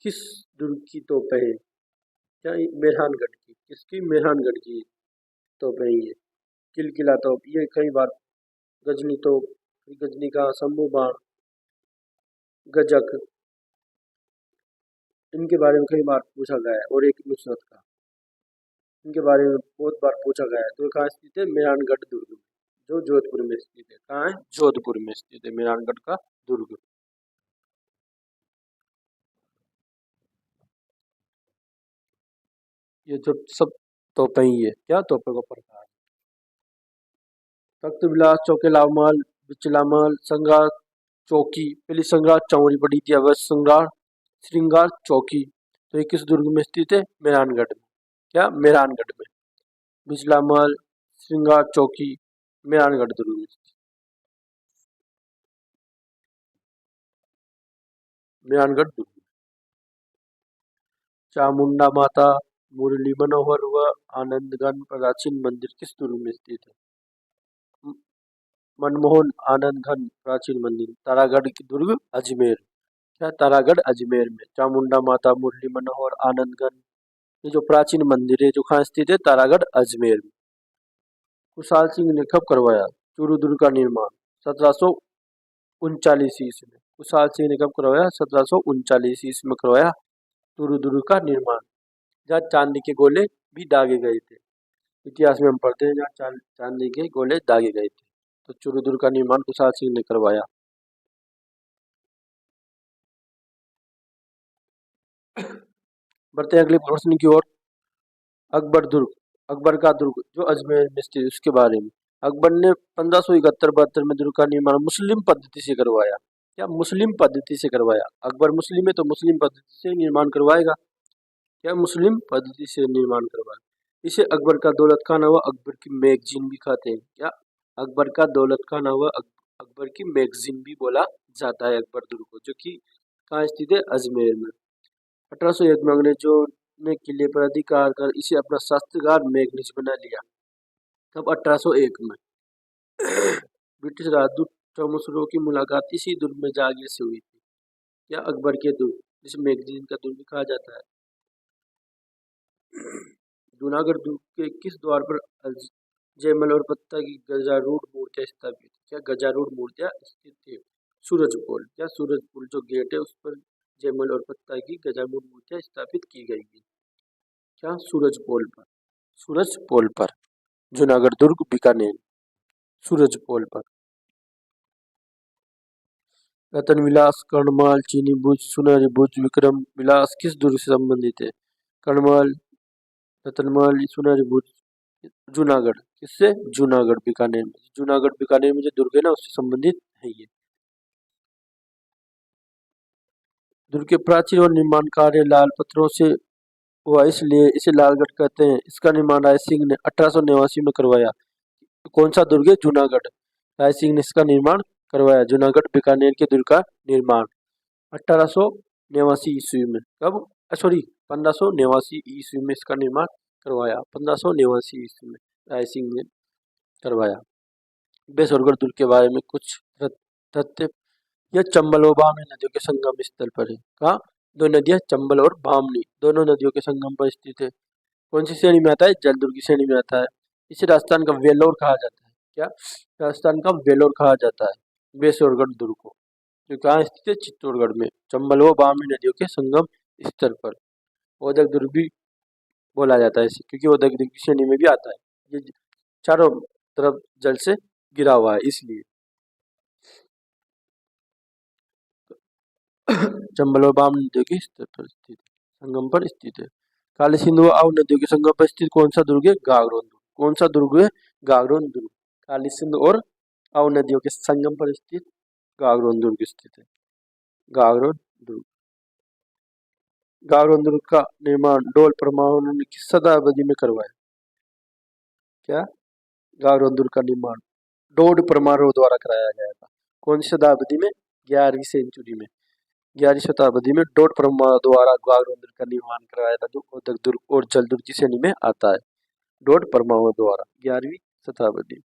किस दुर्ग की तोपें हैं? क्या? मेहरानगढ़ की। किसकी? मेहरानगढ़ की तोपें ये। किलकिला तोप ये कई बार, गजनी तोप, गजनिका, शंभू बाण, गजक, इनके बारे में कई बार पूछा गया है। और एक नुसरत का, इनके बारे में बहुत बार पूछा गया है। तो कहाँ स्थित है? मेहरानगढ़ दुर्ग में, जो जोधपुर में स्थित है। कहाँ है? जोधपुर में स्थित है मेहरानगढ़ का दुर्ग। ये जो सब तोपें ही है। क्या? तोपों का प्रकार। तख्त विलास, चौकीला महल, बिचला महल, संग्रार चौकी। पहली संग्रार चौरी पड़ी थी, अब संग्रार श्रृंगार चौकी। तो ये किस दुर्ग में स्थित है? मेहरानगढ़ में। क्या? मेहरानगढ़ में। बिचला महल, श्रृंगार चौकी, मेहरानगढ़ दुर्ग में। मेहरानगढ़ दुर्ग। चामुंडा माता, मुरली मनोहर व आनंदगण प्राचीन मंदिर किस दुर्ग में स्थित है? म- मनमोहन आनंदगण प्राचीन मंदिर तारागढ़ की दुर्ग अजमेर। क्या तारागढ़ अजमेर में? चामुंडा माता, मुरली मनोहर, आनंदगण, ये जो प्राचीन मंदिर है जो कहाँ स्थित है? तारागढ़ अजमेर में। कुशाल सिंह ने कब करवाया चूरू दुर्ग का निर्माण? 1739 ईस्वी में। कुशाल सिंह ने कब करवाया? 1739 ईस्वी में करवाया चूरू दुर्ग का निर्माण, जहाँ चांदी के गोले भी दागे गए थे। इतिहास में हम पढ़ते हैं जहाँ चांदी के गोले दागे गए थे। तो चूरू दुर्ग का निर्माण कुशाल सिंह ने करवाया। बढ़ते हैं अगले प्रश्न की ओर। अकबर दुर्ग, अकबर का दुर्ग जो अजमेर में स्थित है, उसके बारे में। अकबर ने 1571-72 में दुर्ग का निर्माण मुस्लिम पद्धति से करवाया। क्या? मुस्लिम पद्धति से करवाया। अकबर मुस्लिम है तो मुस्लिम पद्धति से निर्माण करवाएगा। क्या? मुस्लिम पद्धति से निर्माण करवाया। इसे अकबर का दौलत खाना व अकबर की मैगजीन भी कहते हैं। क्या? अकबर का दौलत खाना व अकबर की मैगजीन भी बोला जाता है अकबर दुर्ग को, जो कि कहाँ स्थित है? अजमेर में। 1801 में अंग्रेजों ने किले पर अधिकार कर इसे अपना शस्त्रागार मैगनीज बना लिया। तब 1801 में ब्रिटिश राजदूत थॉमस रो की मुलाकात इसी दुर्ग में जागीर से हुई थी। क्या? अकबर के दुर्ग, जिसे मैगजीन का दुर्ग भी कहा जाता है। जूनागढ़ दुर्ग के किस द्वार पर जयमल और पत्ता की गजारूढ़ मूर्तियां स्थापित? क्या? गजारूढ़ मूर्तियां स्थित थी? सूरजपोल। क्या? सूरजपोल जो गेट है उस पर जयमल और पत्ता की गजारूढ़ मूर्तियां स्थापित की गई है। क्या? सूरजपोल पर। सूरजपोल पर। जूनागढ़ दुर्ग बीकानेर, सूरजपोल पर। रतन विलास, कर्णमाल, चीनी बुज, सुनहरी बुज, विक्रम विलास किस दुर्ग से संबंधित है? कर्णमाल, रतनमाल, सुनहरी बुज, जूनागढ़। किससे? जूनागढ़ बीकानेर में। जूनागढ़ बीकानेर में जो दुर्ग है ना उससे संबंधित है ये। दुर्ग के प्राचीन और निर्माण कार्य लाल पत्थरों से हुआ, इसलिए इसे लालगढ़ कहते हैं। इसका निर्माण राय सिंह ने 1889 में करवाया। कौन सा दुर्ग है? जूनागढ़। राय सिंह ने इसका निर्माण करवाया, जूनागढ़ बीकानेर के दुर्ग का निर्माण 1889 ईस्वी में। कब? सॉरी, 1589 ईस्वी में इसका निर्माण करवाया। 1589 ईस्वी में राय सिंह ने करवाया। बेसरगढ़ दुर्ग के बारे में कुछ तथ्य। यह चंबल व भामनी नदियों के संगम स्थल पर है। कहाँ? दो नदियां चंबल और भामनी दोनों नदियों के संगम पर स्थित है। कौन सी श्रेणी में आता है? जलदुर्ग की श्रेणी में आता है। इसे राजस्थान का वेलोर कहा जाता है। क्या? राजस्थान का वेलोर कहा जाता है बेसरगढ़ दुर्ग को, जो कहाँ स्थित है? चित्तौड़गढ़ में, चंबल व भामनी नदियों के संगम स्थल पर। औदक दुर्ग भी बोला जाता है इसे, क्योंकि औदक दुर्ग की श्रेणी में भी आता है। ये चारों तरफ जल से गिरा हुआ है इसलिए। चंबल और बाम नदियों की स्थित पर स्थित संगम पर स्थित है। काली सिंधु व आव नदियों के संगम पर स्थित कौन सा दुर्ग है? गागरोन दुर्ग। कौन सा दुर्ग है? गागरोन दुर्ग। काली सिंधु और आव नदियों के संगम पर स्थित गागरोन दुर्ग स्थित है। गागरोन दुर्ग। गागरोन दुर्ग का निर्माण डोल परमाणु ने किस शताब्दी में करवाया? क्या? गागरोन दुर्ग का निर्माण डोड परमाणु द्वारा कराया गया था। कौन सी शताब्दी में? 11वीं सेंचुरी में, 11वीं शताब्दी में डोड परमाणु द्वारा गागरोन दुर्ग का निर्माण करवाया था, जो औदक दुर्ग और जलदुर्ग की श्रेणी में आता है। डोड परमाणु द्वारा 11वीं शताब्दी।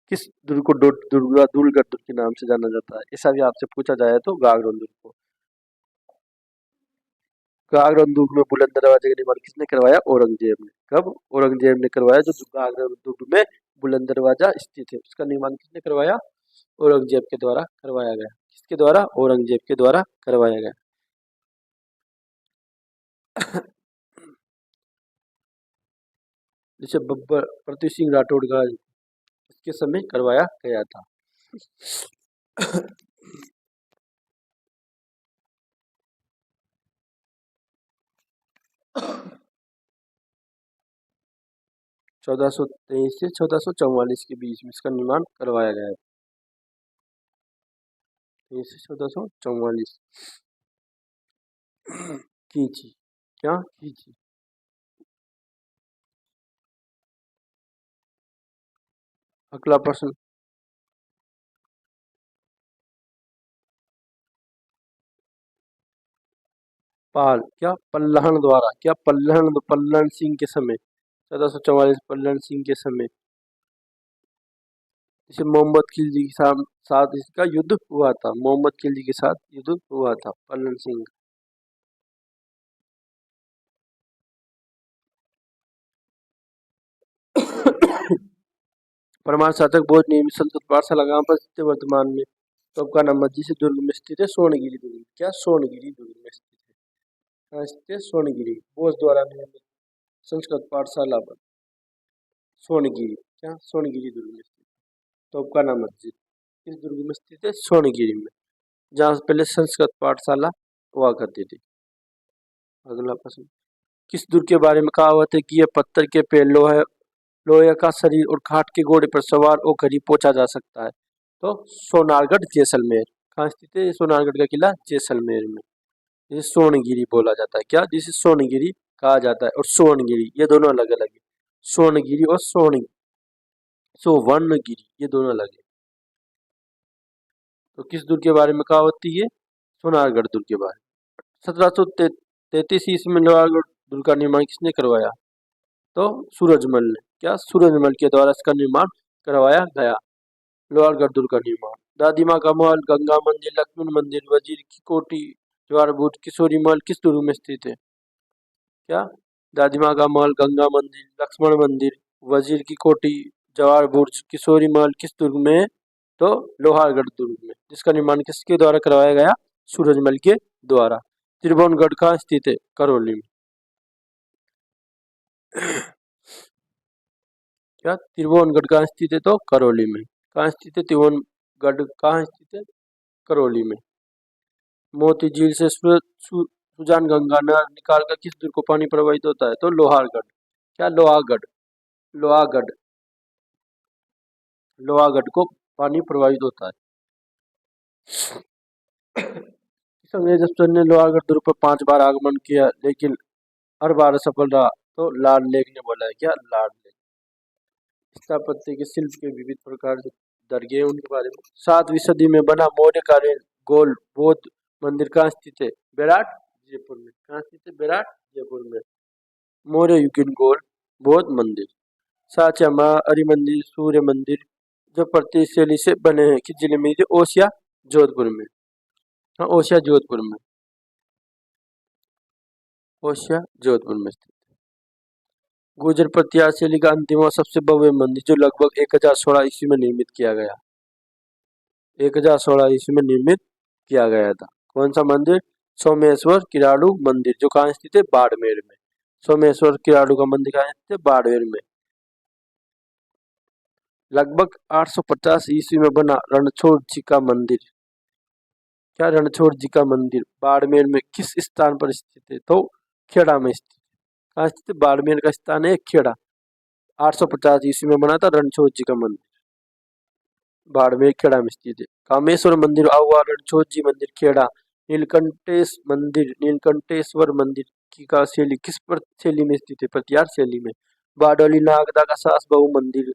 किस दुर्ग को डोड दुर्ग या दूलगढ़ दुर्ग के नाम से जाना जाता है? ऐसा भी आपसे पूछा जाए तो गागरोन दुर्ग को। गागरोन दुर्ग में बुलंद दरवाजे का निर्माण किसने करवाया? औरंगजेब ने। कब? औरंगजेब ने करवाया। जो गागरोन दुर्ग में बुलंद दरवाजा स्थित है उसका निर्माण किसने करवाया? औरंगजेब के द्वारा करवाया गया। किसके द्वारा? औरंगजेब के द्वारा करवाया गया। जिसे बब्बर प्रति सिंह राठौड़ का इसके समय करवाया गया था। 1423 से 1444 के बीच में इसका निर्माण करवाया गया है। 23 से 1444 कीची। क्या? कीची। अगला प्रश्न। पाल क्या पल्लहन द्वारा, क्या पल्लहन सिंह के समय 1444 पल्लहन सिंह के समय इसे मोहम्मद खिलजी के साथ इसका युद्ध हुआ था, मोहम्मद खिलजी के साथ युद्ध हुआ था पल्लहन सिंह। परमार शासक बोध नियमित संस्कृत पाठशाला कहाँ पर स्थित है वर्तमान में? तो आपका नाम जिस दुर्ग में स्थित है सोनगिरी दुर्ग, क्या सोनगिरी दुर्ग में स्थित है, कहाँ स्थित है सोनगिरी, बोस द्वारा निर्मित संस्कृत पाठशाला पर सोनगिरी, क्या सोनगिरी दुर्ग में स्थित है। तो आपका नाम मस्जिद किस दुर्ग में स्थित है? सोनगिरी में, जहाँ से पहले संस्कृत पाठशाला हुआ करती थी। अगला प्रश्न, किस दुर्ग के बारे में कहावत है कि यह पत्थर के पेड़ लोहे का शरीर और खाट के घोड़े पर सवार होकर ही पहुंचा जा सकता है? तो सोनारगढ़ जैसलमेर, कहाँ स्थित है सोनारगढ़ का किला? जैसलमेर में, जिसे सोनगिरी बोला जाता है, क्या जिसे सोनगिरी कहा जाता है और सोनगिरी ये दोनों अलग अलग है, सोनगिरी और सोवर्णगिरी ये दोनों अलग है। तो किस दुर्ग के बारे में कहावत थी ये? सोनारगढ़ दुर्ग के बारे में। 1733 ईस्वी में लोहागढ़ दुर्ग का निर्माण किसने करवाया? तो सूरजमल ने, क्या सूरजमल के द्वारा इसका निर्माण करवाया गया, लोहागढ़ दुर्ग का निर्माण। दादी माँ का महल, गंगा मंदिर, लक्ष्मण मंदिर, वजीर की कोठी, ज्वार बुर्ज, किशोरी महल किस दुर्ग में स्थित है? क्या दादी माँ का महल, गंगा मंदिर, लक्ष्मण मंदिर, वजीर की कोठी, जवार बुर्ज, किशोरी महल किस दुर्ग में है? तो लोहारगढ़ दुर्ग में, जिसका निर्माण किसके द्वारा करवाया गया? सूरजमल के द्वारा। त्रिभुवनगढ़ कहाँ स्थित है? करौली में। क्या त्रिभुवनगढ़ कहाँ स्थित है? तो करौली में। कहाँ स्थित है त्रिभुवनगढ़? कहाँ स्थित है? करौली में। मोती झील से सुजान गंगा नहर निकालकर किस दुर्ग को पानी प्रवाहित होता है? तो लोहारगढ़, क्या लोहागढ़, लोहागढ़, लोहागढ़ को पानी प्रवाहित होता है। इस अंग्रेज अफसर ने लोहागढ़ दुर्ग पर 5 बार आगमन किया लेकिन हर बार सफल रहा, तो लॉर्ड लेक ने बोला है, क्या लॉर्ड लेक। स्थापत्य के शिल्प के विविध प्रकार दर्गे हैं उनके बारे में। 7वीं सदी में बना मौर्यकालीन गोल बौद्ध मंदिर कहाँ स्थित है? बेराट जयपुर में। कहाँ स्थित है? बेराट जयपुर में। मौर्य युगीन गोल बौद्ध मंदिर। साचामा हरि मंदिर, सूर्य मंदिर जो प्रति शैली से बने हैं किस जिले में? ओसिया जोधपुर में। हाँ ओसिया जोधपुर में, ओसिया जोधपुर में स्थित। गुर्जर प्रत्यार शैली का अंतिम और सबसे भव्य मंदिर जो लगभग 1016 ईस्वी में निर्मित किया गया, 1016 ईस्वी में निर्मित किया गया था। कौन सा मंदिर? सोमेश्वर किराड़ू मंदिर, जो कहाँ स्थित है? बाड़मेर में। सोमेश्वर किराड़ू का मंदिर कहाँ स्थित है? बाड़मेर में। लगभग 850 ईस्वी में बना रणछोड़ जी का मंदिर, क्या रणछोड़ जी का मंदिर बाड़मेर में किस स्थान पर स्थित है? तो खेड़ा में स्थित है। कहाँ स्थित है? बाड़मेर का स्थान है खेड़ा। 850 ईस्वी में बना था रणछोड़ जी का मंदिर, बाड़मेर खेड़ा में स्थित है। कामेश्वर मंदिर आहुआ, रणछोड़ जी मंदिर खेड़ा, नीलकंठेश्वर मंदिर की का शैली किस शैली में स्थित है? प्रत्यार शैली में। बारडोली नागदा का सास बहु मंदिर,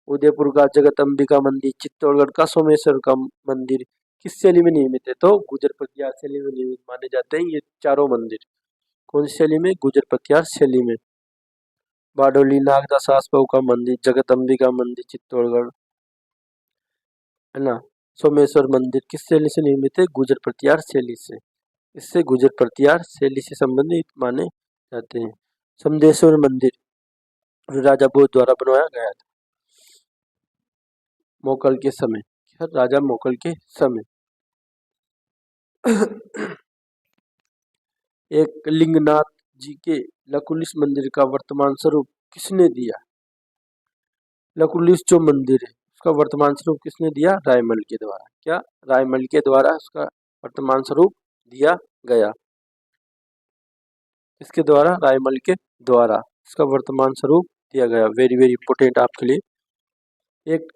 उदयपुर का जगत अंबिका मंदिर, चित्तौड़गढ़ का सोमेश्वर का मंदिर किस शैली में निर्मित है? तो गुजर प्रत्यार शैली में निर्मित माने जाते हैं ये चारों मंदिर। कौन सी शैली में? गुजर प्रत्यार शैली में। बारडोली नागदा सास बहु का मंदिर, जगत अंबिका मंदिर चित्तौड़गढ़, है ना। सोमेश्वर मंदिर किस शैली से निर्मित है? गुजर प्रत्यार शैली से। इससे गुजर प्रत्यार शैली से संबंधित माने जाते हैं। समदेश्वर मंदिर राजा बोध द्वारा बनवाया गया था मोकल के समय, राजा मोकल के समय। एक लिंगनाथ जी के लकुलिश मंदिर का वर्तमान स्वरूप किसने दिया? लकुलिश जो मंदिर है उसका वर्तमान स्वरूप किसने दिया? रायमल के द्वारा, क्या रायमल के द्वारा उसका वर्तमान स्वरूप दिया गया। इसके द्वारा रायमल के द्वारा इसका वर्तमान स्वरूप दिया गया। वेरी वेरी इंपोर्टेंट आपके लिए। एक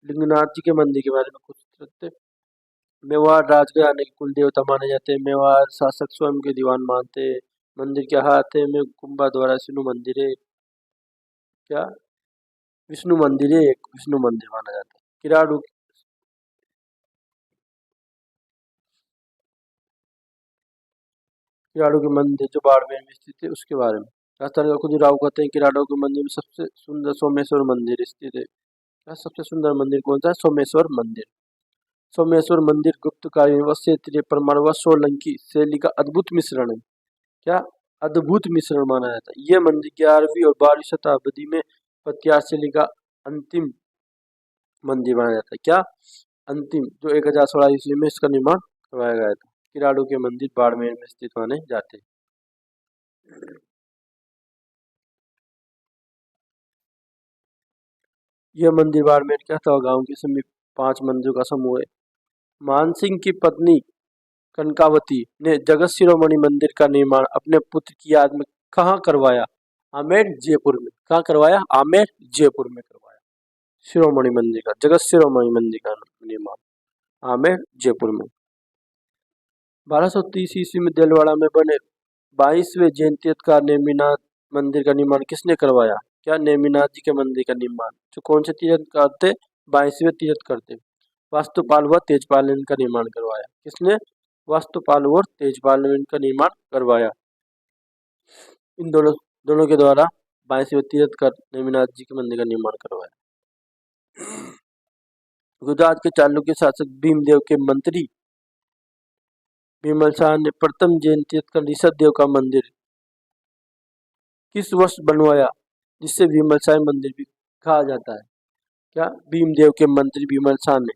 लिंगनाथ जी के मंदिर के बारे में कुछ सत्य। मेवाड़ राजघराने के कुल देवता माने जाते हैं, मेवाड़ शासक स्वयं के दीवान मानते हैं। मंदिर के हाथे में कुंभा द्वारा विष्णु मंदिर है, क्या विष्णु मंदिर है, एक विष्णु मंदिर माना जाता है। किराड़ू किराड़ू के मंदिर जो बाड़मेर में स्थित है उसके बारे में। राजस्थान का खजुराहो कहते हैं किराड़ू के मंदिर में सबसे सुंदर सोमेश्वर मंदिर स्थित है। क्या सबसे सुंदर मंदिर कौन सा है? सोमेश्वर मंदिर। सोमेश्वर मंदिर गुप्तकालीन व क्षेत्रीय परमाणु व सोलंकी शैली का अद्भुत मिश्रण है। क्या? अद्भुत मिश्रण माना जाता है। यह मंदिर 11वीं और 12वीं शताब्दी में पत्यार शैली का अंतिम मंदिर माना जाता है। क्या? अंतिम, जो 1016 ईस्वी में इसका निर्माण करवाया गया था। किराड़ू के मंदिर बाड़मेर में स्थित माने जाते हैं। यह मंदिर बाड़मेर क्या था? गांव के समीप 5 मंदिरों का समूह है। मानसिंह की पत्नी कनकावती ने जगत शिरोमणि मंदिर का निर्माण अपने पुत्र की याद में कहाँ करवाया? आमेर, जयपुर में। कहाँ करवाया? आमेर, जयपुर में करवाया। शिरोमणि मंदिर का, जगत शिरोमणि मंदिर का निर्माण आमेर, जयपुर में। 1230 ईस्वी में देलवाड़ा में बने 22वें जैन तीर्थंकर नेमिनाथ मंदिर का निर्माण किसने करवाया? क्या? नेमिनाथ जी के मंदिर का निर्माण। जो कौन से तीर्थंकर थे? 22वें तीर्थंकर थे। वास्तुपाल व तेजपाल ने इनका निर्माण करवाया। किसने? वास्तुपाल और तेजपाल ने इनका निर्माण करवाया। इन दोनों दोनों के द्वारा 22वें तीर्थंकर नेमिनाथ जी के मंदिर का निर्माण करवाया। गुजरात के चालुक्य शासक भीमदेव के मंत्री विमल शाह ने प्रथम जैन तीर्थंकर ऋषभ देव का मंदिर किस वर्ष बनवाया, जिससे विमल शाह मंदिर भी कहा जाता है? क्या? भीमदेव के मंत्री विमल शाह ने,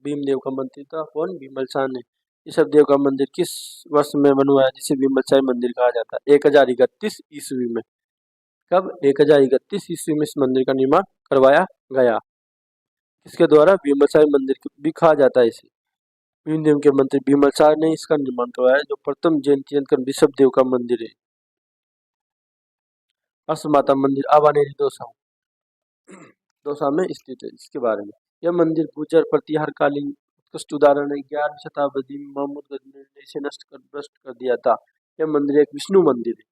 भीमदेव का मंत्री था कौन? विमल शाह ने ऋषभ देव का मंदिर किस वर्ष में बनवाया, जिसे विमल शाह मंदिर कहा जाता है? 1031 ईस्वी में। कब? 1031 ईस्वी में इस मंदिर का निर्माण करवाया गया। किसके द्वारा? विमल शाह मंदिर भी कहा जाता है इसे। भीमदेव के मंत्री विमल शाह ने इसका निर्माण करवाया, जो प्रथम जैन तीर्थंकर ऋषभ देव का मंदिर है। अर्श माता मंदिर आवानेरी दौसा में स्थित है। इसके बारे में, यह मंदिर गुर्जर प्रतिहारकालीन उत्कृष्ट उदाहरण है। 11वीं शताब्दी में महमूद गजनवी ने इसे भ्रष्ट कर दिया था। यह मंदिर एक विष्णु मंदिर है।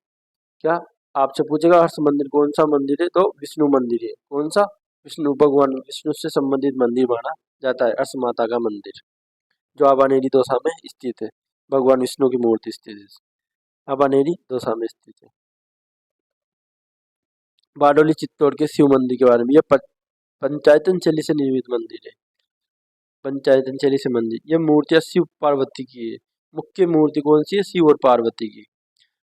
क्या? आपसे पूछेगा हर्ष मंदिर कौन सा मंदिर है, तो विष्णु मंदिर है। कौन सा? विष्णु भगवान विष्णु से संबंधित मंदिर माना जाता है अर्श माता का मंदिर, जो आवानेरी दौसा में स्थित है। भगवान विष्णु की मूर्ति स्थित है, आवानेरी दौसा में स्थित है। बारडोली चित्तौड़ के शिव मंदिर के बारे में, यह पंचायतन शैली से निर्मित मंदिर है। पंचायतन शैली से मंदिर, यह मूर्तियां शिव पार्वती की है। मुख्य मूर्ति कौन सी है? शिव और पार्वती की।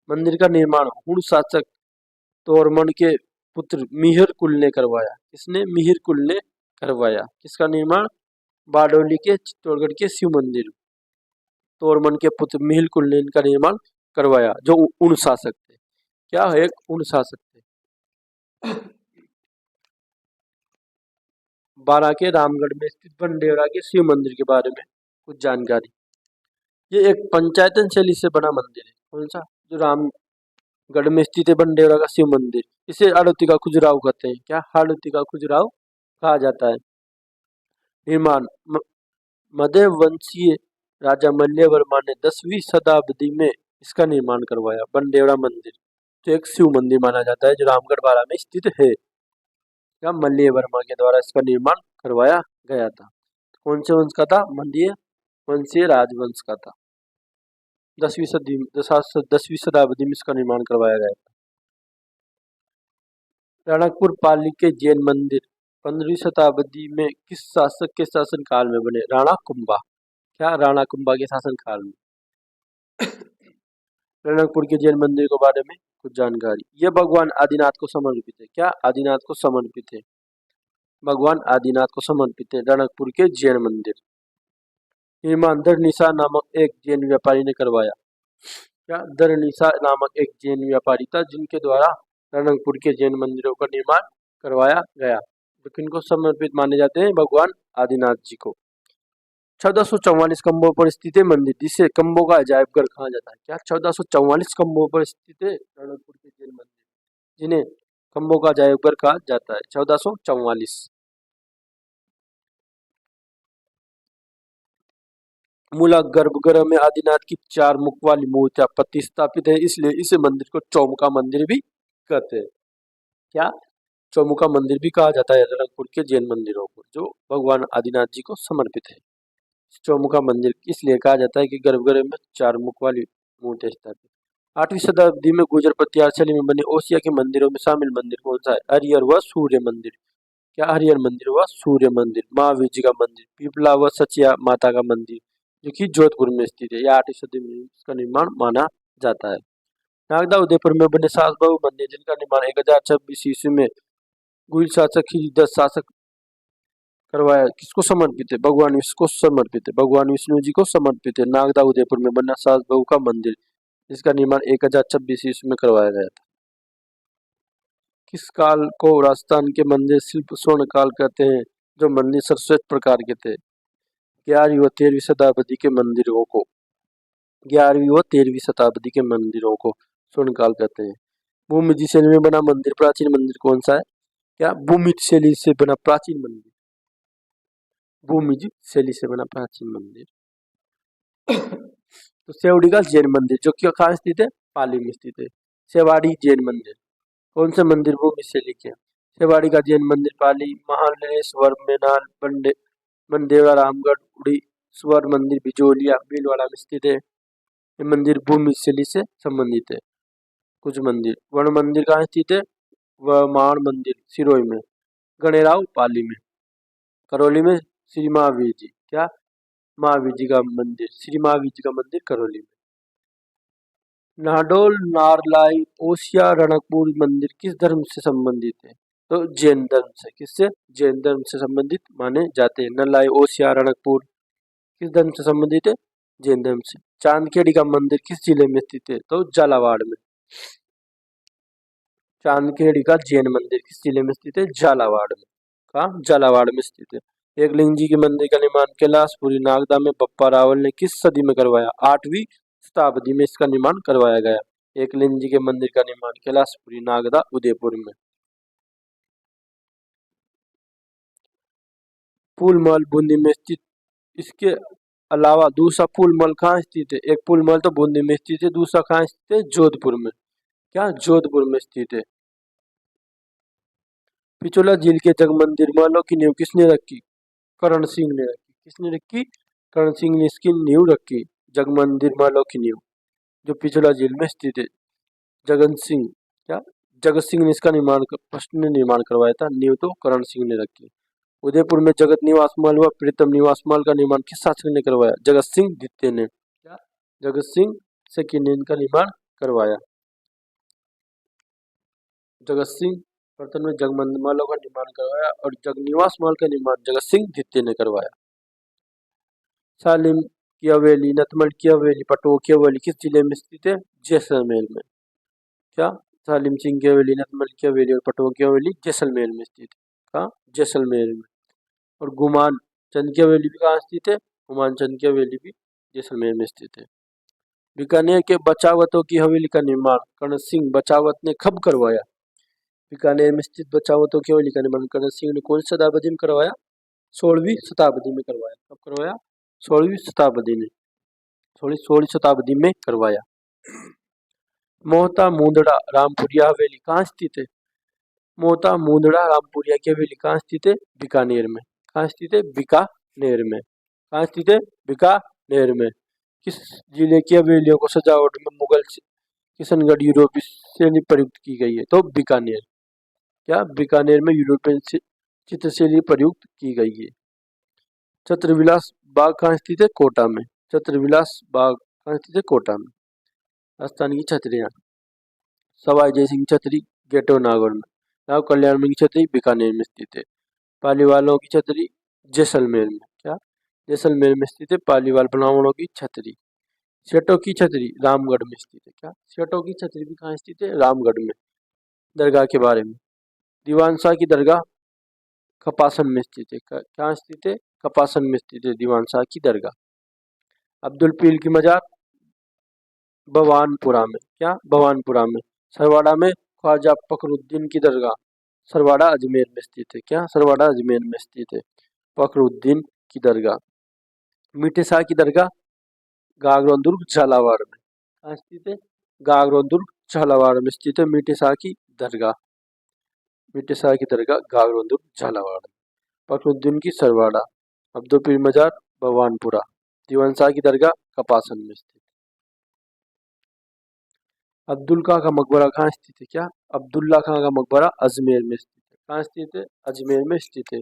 मंदिर का निर्माण हुण शासक तोरमन के पुत्र मिहिर कुल ने करवाया। किसने? मिहिर कुल ने करवाया। किसका निर्माण? बारडोली के चित्तौड़गढ़ के शिव मंदिर तोरमन के पुत्र मिहिर कुल ने इनका निर्माण करवाया, जो उन शासक थे। क्या है? उन शासक थे। 12 के रामगढ़ में स्थित बंडेरा के शिव मंदिर के बारे में कुछ जानकारी। ये एक पंचायतन शैली से बना मंदिर है। कौन सा? जो रामगढ़ में स्थित है बंडेरा का शिव मंदिर। इसे हाड़ौती का खजुराहो कहते हैं। क्या? हाड़ौती का खजुराहो कहा जाता है। निर्माण मध्य वंशीय राजा मल्लवर्मा ने 10वीं शताब्दी में इसका निर्माण करवाया। बंडेरा मंदिर जो एक शिव मंदिर माना जाता है, जो रामगढ़ बारा में स्थित है। या मल्लवर्मा के द्वारा इसका निर्माण करवाया गया था। कौन से वंश का था? मल्ल वंशीय राजवंश का था। 10वीं शताब्दी में इसका निर्माण करवाया गया था। रणकपुर पाली के जैन मंदिर 15वीं शताब्दी में किस शासक के शासन काल में बने? राणा कुंभा। क्या? राणा कुंभा के शासन काल में। रणकपुर के जैन मंदिर के बारे में कुछ जानकारी। यह भगवान आदिनाथ को समर्पित है। क्या? आदिनाथ को समर्पित है। भगवान आदिनाथ को समर्पित है रणकपुर के जैन मंदिर। निर्माण धरनीसा नामक एक जैन व्यापारी ने करवाया। क्या? धरनीसा नामक एक जैन व्यापारी था, जिनके द्वारा रणकपुर के जैन मंदिरों का निर्माण करवाया गया, जो किनको समर्पित माने जाते हैं? भगवान आदिनाथ जी को। 1444 खंभों पर स्थित है मंदिर, जिसे खंभों का अजायबघर कहा जाता है। क्या? 1444 खंभों पर स्थित है रणकपुर के जैन मंदिर, जिन्हें खंभों का अजायबघर कहा जाता है। 1444। मूला गर्भगृह में आदिनाथ की 4 मुख वाली मूर्तियां प्रतिष्ठापित है, इसलिए इस मंदिर को चौमुखा मंदिर भी कहते हैं। क्या? चौमुखा मंदिर भी कहा जाता है रणकपुर के जैन मंदिरों को, जो भगवान आदिनाथ जी को समर्पित है। चौमुखा मंदिर इसलिए कहा जाता है कि गर्भगृह में 4 मुख वाली मूर्तियां स्थापित। 8वीं शताब्दी में गुर्जर पत्यार शैली में बने ओसिया के मंदिरों में शामिल मंदिर कौन सा है? हरिहर व सूर्य मंदिर। क्या हरिहर मंदिर व सूर्य मंदिर, महावीर जी का मंदिर, पीपला व सचिया माता का मंदिर जो कि जोधपुर में स्थित है। यह 8वीं सदी में इसका निर्माण माना जाता है। नागदा उदयपुर में बने सास बहु मंदिर जिनका निर्माण 1026 ईस्वी में गुल शासक खिलजी 10 शासक करवाया, किसको समर्पित है? भगवान विष्णु को समर्पित है। भगवान विष्णु जी को समर्पित है नागदा उदयपुर में बना सास बहु का मंदिर जिसका निर्माण 1026 ईस्वी में करवाया गया था। किस काल को राजस्थान के मंदिर शिल्प स्वर्ण काल कहते हैं? जो मंदिर सर्वश्रेष्ठ प्रकार के थे। 11वीं व 13वीं शताब्दी के मंदिरों को 11वीं व 13वीं शताब्दी के मंदिरों को स्वर्ण काल कहते हैं। भूमिज शैली में बना मंदिर प्राचीन मंदिर कौन सा है? क्या भूमिज शैली से बना प्राचीन मंदिर? भूमिज शैली से बना प्राचीन मंदिर तो सेवड़ी का जैन मंदिर जो कि कहाँ स्थित है? पाली में स्थित है। सेवाड़ी जैन मंदिर कौन से मंदिर भूमि शैली के? सेवाड़ी का जैन मंदिर पाली, महालेश्वर, मेनाल, बंदेवा, रामगढ़, उड़ी, स्वर मंदिर बिजोलिया, भीलवाड़ा में स्थित है। ये मंदिर भूमि शैली से संबंधित है। कुछ मंदिर वर्ण मंदिर कहाँ स्थित है? व मान मंदिर सिरोही में, गणेराव पाली में, करौली में श्री महावीर जी, क्या महावीर जी का मंदिर, श्री महावीर जी का मंदिर करौली में। नाडोल, नारलाई, ओसिया, रणकपुर मंदिर किस धर्म से संबंधित है? तो जैन धर्म से। किससे? जैन धर्म से संबंधित माने जाते हैं। नलाई, ओसिया, रणकपुर किस धर्म से संबंधित है? जैन धर्म से। चांदखेड़ी का मंदिर किस जिले में स्थित है? तो झालावाड़ में। चांदखेड़ी का जैन मंदिर किस जिले में स्थित है? झालावाड़ में। कहाँ? झालावाड़ में स्थित है। एकलिंग जी के मंदिर का निर्माण कैलाशपुरी नागदा में बप्पा रावल ने किस सदी में करवाया? 8वीं शताब्दी में इसका निर्माण करवाया गया। एकलिंग जी के मंदिर का निर्माण कैलाशपुरी नागदा उदयपुर में। फूलमहल बूंदी में स्थित, इसके अलावा दूसरा फूलमहल कहाँ स्थित है? एक फूलमहल तो बूंदी में स्थित है, दूसरा कहाँ स्थित है? जोधपुर में। क्या? जोधपुर में स्थित है। पिछोला झील के जग मंदिर महलों की नींव किसने रखी? करण सिंह ने रखी। किसने रखी? करण सिंह ने इसकी नींव रखी। जग मंदिर महलों की नींव जो पिछोला झील में स्थित है। जगन सिंह, क्या जगत सिंह ने इसका फर्स्ट ने निर्माण करवाया था। नींव तो करण सिंह ने रखी। उदयपुर में जगत निवास महल व प्रीतम निवास महल का निर्माण किस शासक ने करवाया? जगत सिंह द्वितीय ने। क्या? जगत सिंह सेकंड ने इनका निर्माण करवाया। जगत सिंह प्रथम ने जगमंदिर महलों का निर्माण करवाया और जगनिवास महल का निर्माण जगत सिंह द्वितीय ने करवाया। सालिम की हवेली, नतमल की हवेली, पटोह की हवेली किस जिले में स्थित है? जैसलमेर में। क्या? सालिम सिंह की हवेली, नतमल की हवेली और पटोह की हवेली जैसलमेर में स्थित है। कहाँ? जैसलमेर में। और गुमान चंद की हवेली भी कहाँ स्थित है? गुमान चंद की हवेली भी जैसलमेर में स्थित है। बीकानेर के बचावतों की हवेली का निर्माण कर्ण सिंह बचावत ने कब करवाया? बीकानेर में स्थित बचावतों की हवेली का निर्माण कर्ण सिंह ने कौन सी शताब्दी में करवाया? 16वीं शताब्दी में करवाया। कब करवाया? 16वीं शताब्दी में। 16वीं शताब्दी में करवाया। मोहता मुंदड़ा रामपुरिया हवेली कहाँ स्थित है? मोहता मुंदड़ा रामपुरिया की हवेली कहाँ स्थित है? बीकानेर में। कहाँ स्थित है? बीकानेर में। कहाँ स्थित है? बीकानेर में। किस जिले की हवेलियों को सजावट में मुगल किशनगढ़ यूरोपीय शैली प्रयुक्त की गई है? तो बीकानेर। क्या? बीकानेर में यूरोपियन चित्रशैली प्रयुक्त की गई है। छत्रविलास बाग कहाँ स्थित है? कोटा में। छत्रविलास बाग कहाँ स्थित है? कोटा में। राजस्थान की छतरियाँ सवाई जय सिंह छतरी गेटो नागौर में, नव कल्याण की छतरी बीकानेर में स्थित है। पालीवालों की छतरी जैसलमेर में। क्या? जैसलमेर में स्थित है पालीवाल ब्राह्मणों की छतरी। सेठों की छतरी रामगढ़ में स्थित है। क्या? सेठों की छतरी भी कहाँ स्थित है? रामगढ़ में। दरगाह के बारे में, दीवान शाह की दरगाह कपासन में स्थित है। कहाँ स्थित है? कपासन में स्थित है दीवान शाह की दरगाह। अब्दुल पीर की मजार भवानपुरा में। क्या? भवानपुरा में। सरवाड़ा में ख्वाजा फखरुद्दीन की दरगाह सरवाड़ा अजमेर में स्थित है। क्या? सरवाड़ा अजमेर में स्थित है फखरुद्दीन की दरगाह। मीठे शाह की दरगाह गागरों दुर्ग झालावाड़ में। कहाँ स्थित है? गागरों दुर्ग झालावाड़ में स्थित है मीठे शाह की दरगाह। मीठे शाह की दरगाह गागरों दुर्ग झालावाड़ में। फखरुद्दीन की सरवाड़ा, अब्दुल पीर मजार भवानपुरा, दीवान शाह की दरगाह कपासन में स्थित। अब्दुल खां का मकबरा कहाँ स्थित है? क्या? अब्दुल्ला खां का मकबरा अजमेर में स्थित है। कहाँ स्थित है? अजमेर में स्थित है।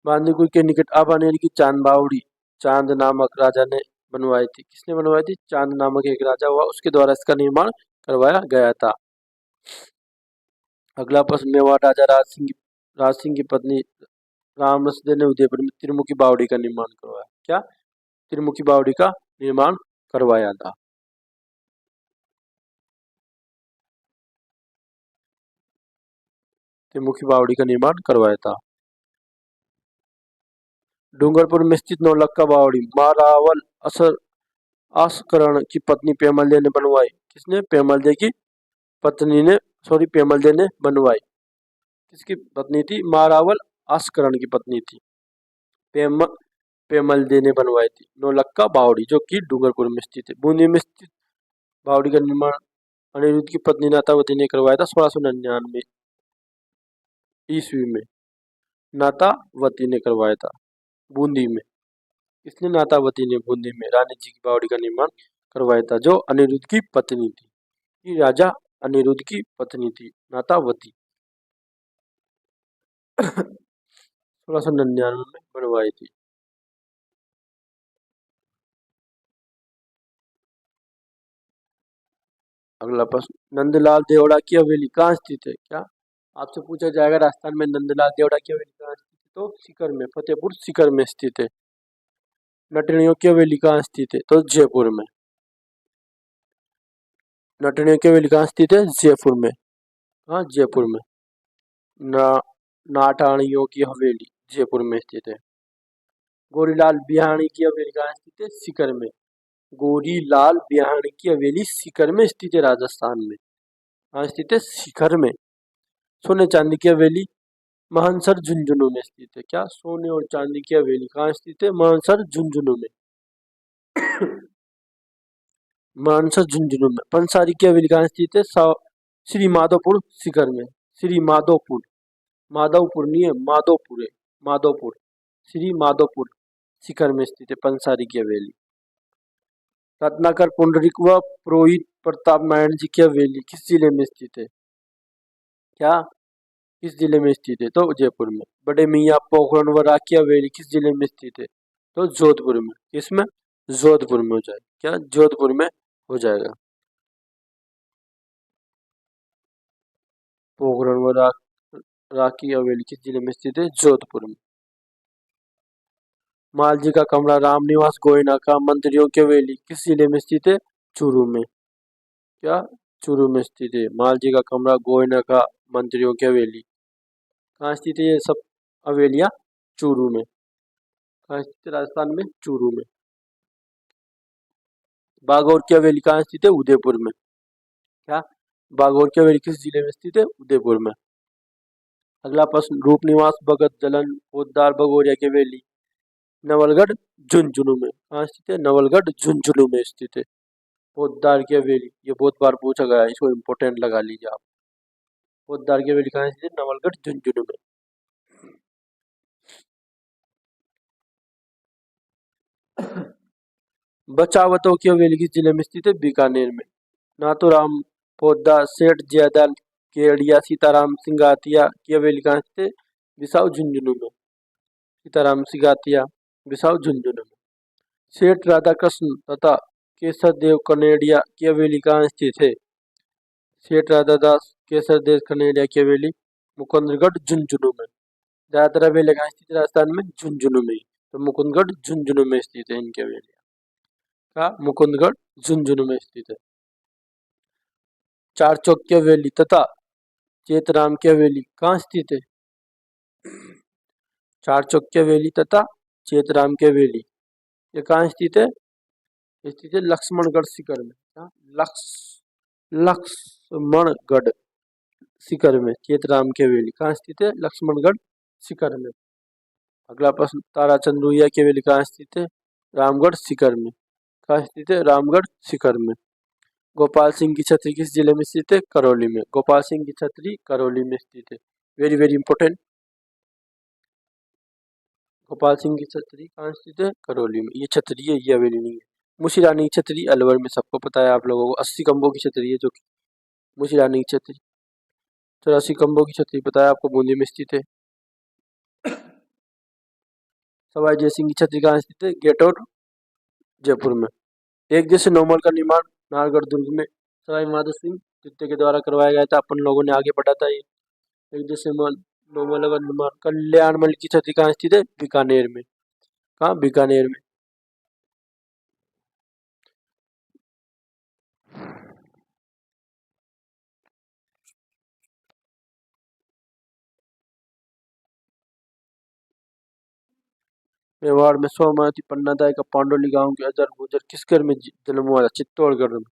बांदीकुई के निकट अब अनेरी की चांद बावड़ी चांद नामक राजा ने बनवाई थी। किसने बनवाई थी? चांद नामक एक राजा हुआ, उसके द्वारा इसका निर्माण करवाया गया था। अगला प्रश्न, मेवाड़ राजा राज सिंह की पत्नी रामसदे ने उदयपुर में त्रिमुखी बावड़ी का निर्माण करवाया। क्या? त्रिमुखी बावड़ी का निर्माण करवाया था। त्रिमुखी बावड़ी का निर्माण करवाया था। डूंगरपुर में स्थित नौलक्खा बावड़ी मारावल आस्करण की पत्नी पेमलदे ने बनवाई। किसने? पेमलदे की पत्नी ने पेमलदे ने बनवाई। किसकी पत्नी थी? मारावल आस्करण की पत्नी थी। पेमलदे ने बनवाई थी नौलक्खा बावड़ी, जो कि डूंगरपुर में स्थित है। बूंदी में स्थित बावड़ी का निर्माण अनिरुद्ध की पत्नी नातावती ने करवाया था 1699 ईस्वी में। नातावती ने करवाया था बूंदी में। किसने? नातावती ने बूंदी में रानी जी की बावड़ी का निर्माण करवाया था, जो अनिरुद्ध की पत्नी थी। ये राजा अनिरुद्ध की पत्नी थी नातावती। 1699 में बनवाई थी। अगला प्रश्न, नंदलाल देवड़ा की हवेली कहाँ स्थित है? क्या? आपसे पूछा जाएगा राजस्थान में नंदलाल देवड़ा की हवेली कहाँ स्थित है? तो सीकर में, फतेहपुर सीकर में स्थित है। नटनियों की हवेली कहाँ स्थित है? तो जयपुर में। नटनियों की हवेली कहाँ स्थित है? जयपुर में। हाँ, जयपुर में। ना नाटाणियों की हवेली जयपुर में स्थित है। गोरीलाल बिहाणी की हवेली कहाँ स्थित है? सीकर में। गोरीलाल बिहाणी की हवेली सीकर में स्थित है, राजस्थान में। कहाँ स्थित है? सीकर में। सोने चांदी की हवेली मानसर झुंझुनू में स्थित है। क्या? सोने और चांदी की हवेली कहाँ स्थित है? मानसर झुंझुनू में। मानसर झुंझुनू में। पंसारी की हवेली कहाँ स्थित है? श्री माधोपुर सीकर में। श्री माधोपुर, माधवपुर नहीं है, माधोपुर है, माधोपुर। श्री माधोपुर सीकर में स्थित है पंसारी की हवेली। रत्नाकर पुंडरीक व पुरोहित प्रताप नारायण जी की हवेली किस जिले में स्थित है? क्या? किस जिले में स्थित है? तो जयपुर में। बड़े मियाँ पोखरण व राग की हवेली किस जिले में स्थित है? तो जोधपुर में। किसमें? जोधपुर में हो जाएगा। क्या? जोधपुर में हो जाएगा। पोखरण व राग की हवेली किस जिले में स्थित है? जोधपुर में। मालजी का कमरा रामनिवास गोयना का मंत्रियों की हवेली किस जिले में स्थित है? चूरू में। क्या? चूरू में स्थित है मालजी का कमरा गोयना का मंत्रियों की हवेली। कहाँ स्थित है ये सब हवेलियां? चूरू में। कहाँ स्थित है? राजस्थान में, चूरू में। बागौर की हवेली कहाँ स्थित है? उदयपुर में। क्या? बागौर की हवेली किस जिले में स्थित है? उदयपुर में। अगला प्रश्न, रूप निवास भगत जलन पोद्दार भगोरिया की हवेली नवलगढ़ झुंझुनू में। कहाँ स्थित है? नवलगढ़ झुंझुनू में स्थित है पोद्दार की हवेली। ये बहुत बार पूछा गया है, इसको इम्पोर्टेंट लगा लीजिए आप। पोद्दार की हवेली कहाँ स्थित है? नवलगढ़ झुंझुनू में। बचावतों की हवेली किस जिले में स्थित है? बीकानेर में। नाथूराम पोद्दार सेठ जयदल केवड़िया सीताराम सिंगातिया की हवेली कहाँ स्थित है? बिसाऊ झुंझुनू में। सीताराम सिंगातिया बिसाऊ झुंझुनू में। सेठ राधाकृष्ण तथा केसर देव कनेडिया की हवेली कहाँ स्थित है? सेठ राधादास केसर देव कनेडिया की हवेली मुकुंदगढ़ झुंझुनू में। ज्यादातर हवेली कहाँ स्थित है राजस्थान में? झुंझुनू में। तो मुकुंदगढ़ झुंझुनू में स्थित है इनकी हवेली का। मुकुंदगढ़ झुंझुनू में स्थित है। चार चौक की हवेली तथा चेतराम की हवेली कहाँ स्थित है? चार चौक की हवेली तथा चेतराम की हवेली ये कहाँ स्थित है? स्थित है लक्ष्मणगढ़ सीकर में। क्या? लक्ष्मणगढ़ सीकर में। चेतराम की हवेली कहाँ स्थित है? लक्ष्मणगढ़ सीकर में। अगला प्रश्न, ताराचंद रुइया की हवेली कहाँ स्थित है? रामगढ़ सीकर में। कहाँ स्थित है? रामगढ़ सीकर में। गोपाल सिंह की छतरी किस जिले में स्थित है? करौली में। गोपाल सिंह की छतरी करौली में स्थित है। Very very important. Gopal Singh की छतरी कहाँ स्थित है? करौली में। ये छतरी है, ये हवेली नहीं है। मुंशी रानी की छतरी अलवर में सबको पता है आप लोगों को, 80 खंभों की छतरी है जो कि मुंशी रानी की छतरी। 84 खंभों की छतरी पता है आपको, बूंदी में स्थित है। सवाई जय सिंह की छतरी कहाँ स्थित है? गेट और जयपुर में। एक जैसे नॉर्मल का निर्माण नाहरगढ़ दुर्ग में सवाई माधो सिंह द्वितीय के द्वारा करवाया गया था। अपन लोगों ने आगे बढ़ा था ये। एक जैसे नॉर्मल का निर्माण कल्याण महल की छतरी कहाँ स्थित है? बीकानेर में। कहाँ? बीकानेर में। मेवाड़ में सोमवती पन्नादाई का पांडोली गांव के अजर गुजर किस घर में जन्म हुआ था? चित्तौड़गढ़ में।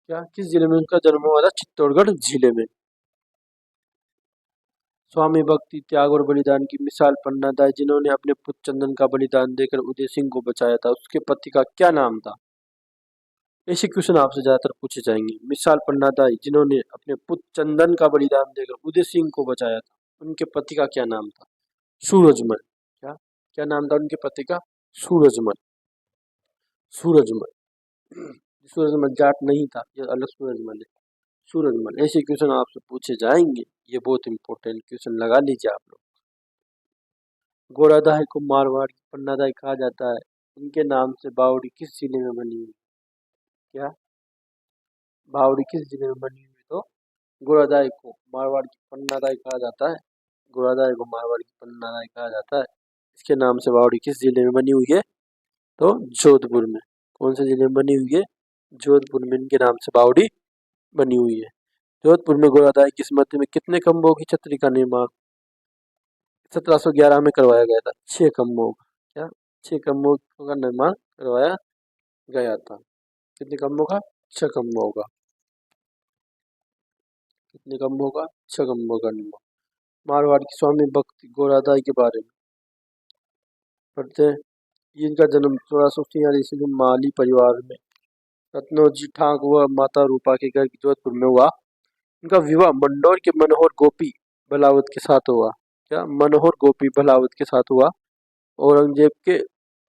क्या? किस जिले में उनका जन्म हुआ था? चित्तौड़गढ़ जिले में। स्वामी भक्ति त्याग और बलिदान की मिसाल पन्नादाई जिन्होंने अपने पुत्र चंदन का बलिदान देकर उदय सिंह को बचाया था, उसके पति का क्या नाम था? ऐसे क्वेश्चन आपसे ज्यादातर पूछे जाएंगे। मिसाल पन्नादाई जिन्होंने अपने पुत्र चंदन का बलिदान देकर उदय सिंह को बचाया था, उनके पति का क्या नाम था? सूरजमल। क्या? क्या नाम था उनके पति का? सूरजमल। सूरजमल। सूरजमल जाट नहीं था, ये अलग सूरजमल है। सूरजमल। ऐसे क्वेश्चन आपसे पूछे जाएंगे, ये बहुत इंपॉर्टेंट क्वेश्चन लगा लीजिए आप लोग। घोड़ादाही को मारवाड़ की पन्नादाई कहा जाता है, इनके नाम से बावड़ी किस जिले में बनी हुई? क्या? बावड़ी किस जिले में बनी हुई? तो घोड़ादाही को मारवाड़ की पन्नादाई कहा जाता है। घोड़ादाही को मारवाड़ की पन्नादाई कहा जाता है। इसके नाम से बावड़ी किस जिले में बनी हुई है? तो जोधपुर में। कौन से जिले में बनी हुई है? जोधपुर में इनके नाम से बावड़ी बनी हुई है। जोधपुर में घोड़ादाही की स्मृति में कितने खंभों की छतरी का निर्माण 1711 में करवाया गया था? 6 खंभों का। क्या? 6 खंभों का निर्माण करवाया गया था। कितने खंभों का? 6 खंभों का। कितने खंभों का? 6 खंभों का निर्माण। मारवाड़ की स्वामी भक्ति घोड़ादाही के बारे में पढ़ते हैं। इनका जन्म 1646 ईस्वी में माली परिवार में रत्नोजी ठाक व माता रूपा के घर जोधपुर में हुआ। इनका विवाह मंडोर के मनोहर गोपी बलावत के साथ हुआ। क्या? मनोहर गोपी बलावत के साथ हुआ। औरंगजेब के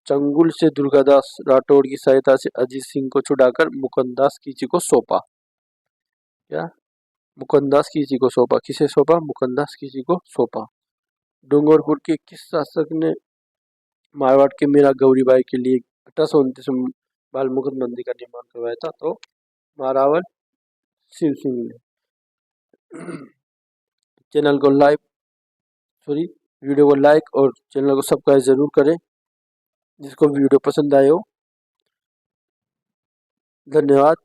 चंगुल से दुर्गादास राठौड़ की सहायता से अजीत सिंह को छुड़ाकर मुकुंदास किसी को सौंपा। क्या? मुकुंदास किसी को सौंपा। किसे सौंपा? मुकुंदास किसी को सौंपा। डूंगरपुर के किस शासक ने मारवाड़ के मीरा गौरीबाई के लिए 1829 में बाल मुकुंद मंदिर का निर्माण करवाया था? तो महारावल शिव सिंह ने। चैनल को वीडियो को लाइक और चैनल को सब्सक्राइब जरूर करें, जिसको वीडियो पसंद आए हो। धन्यवाद।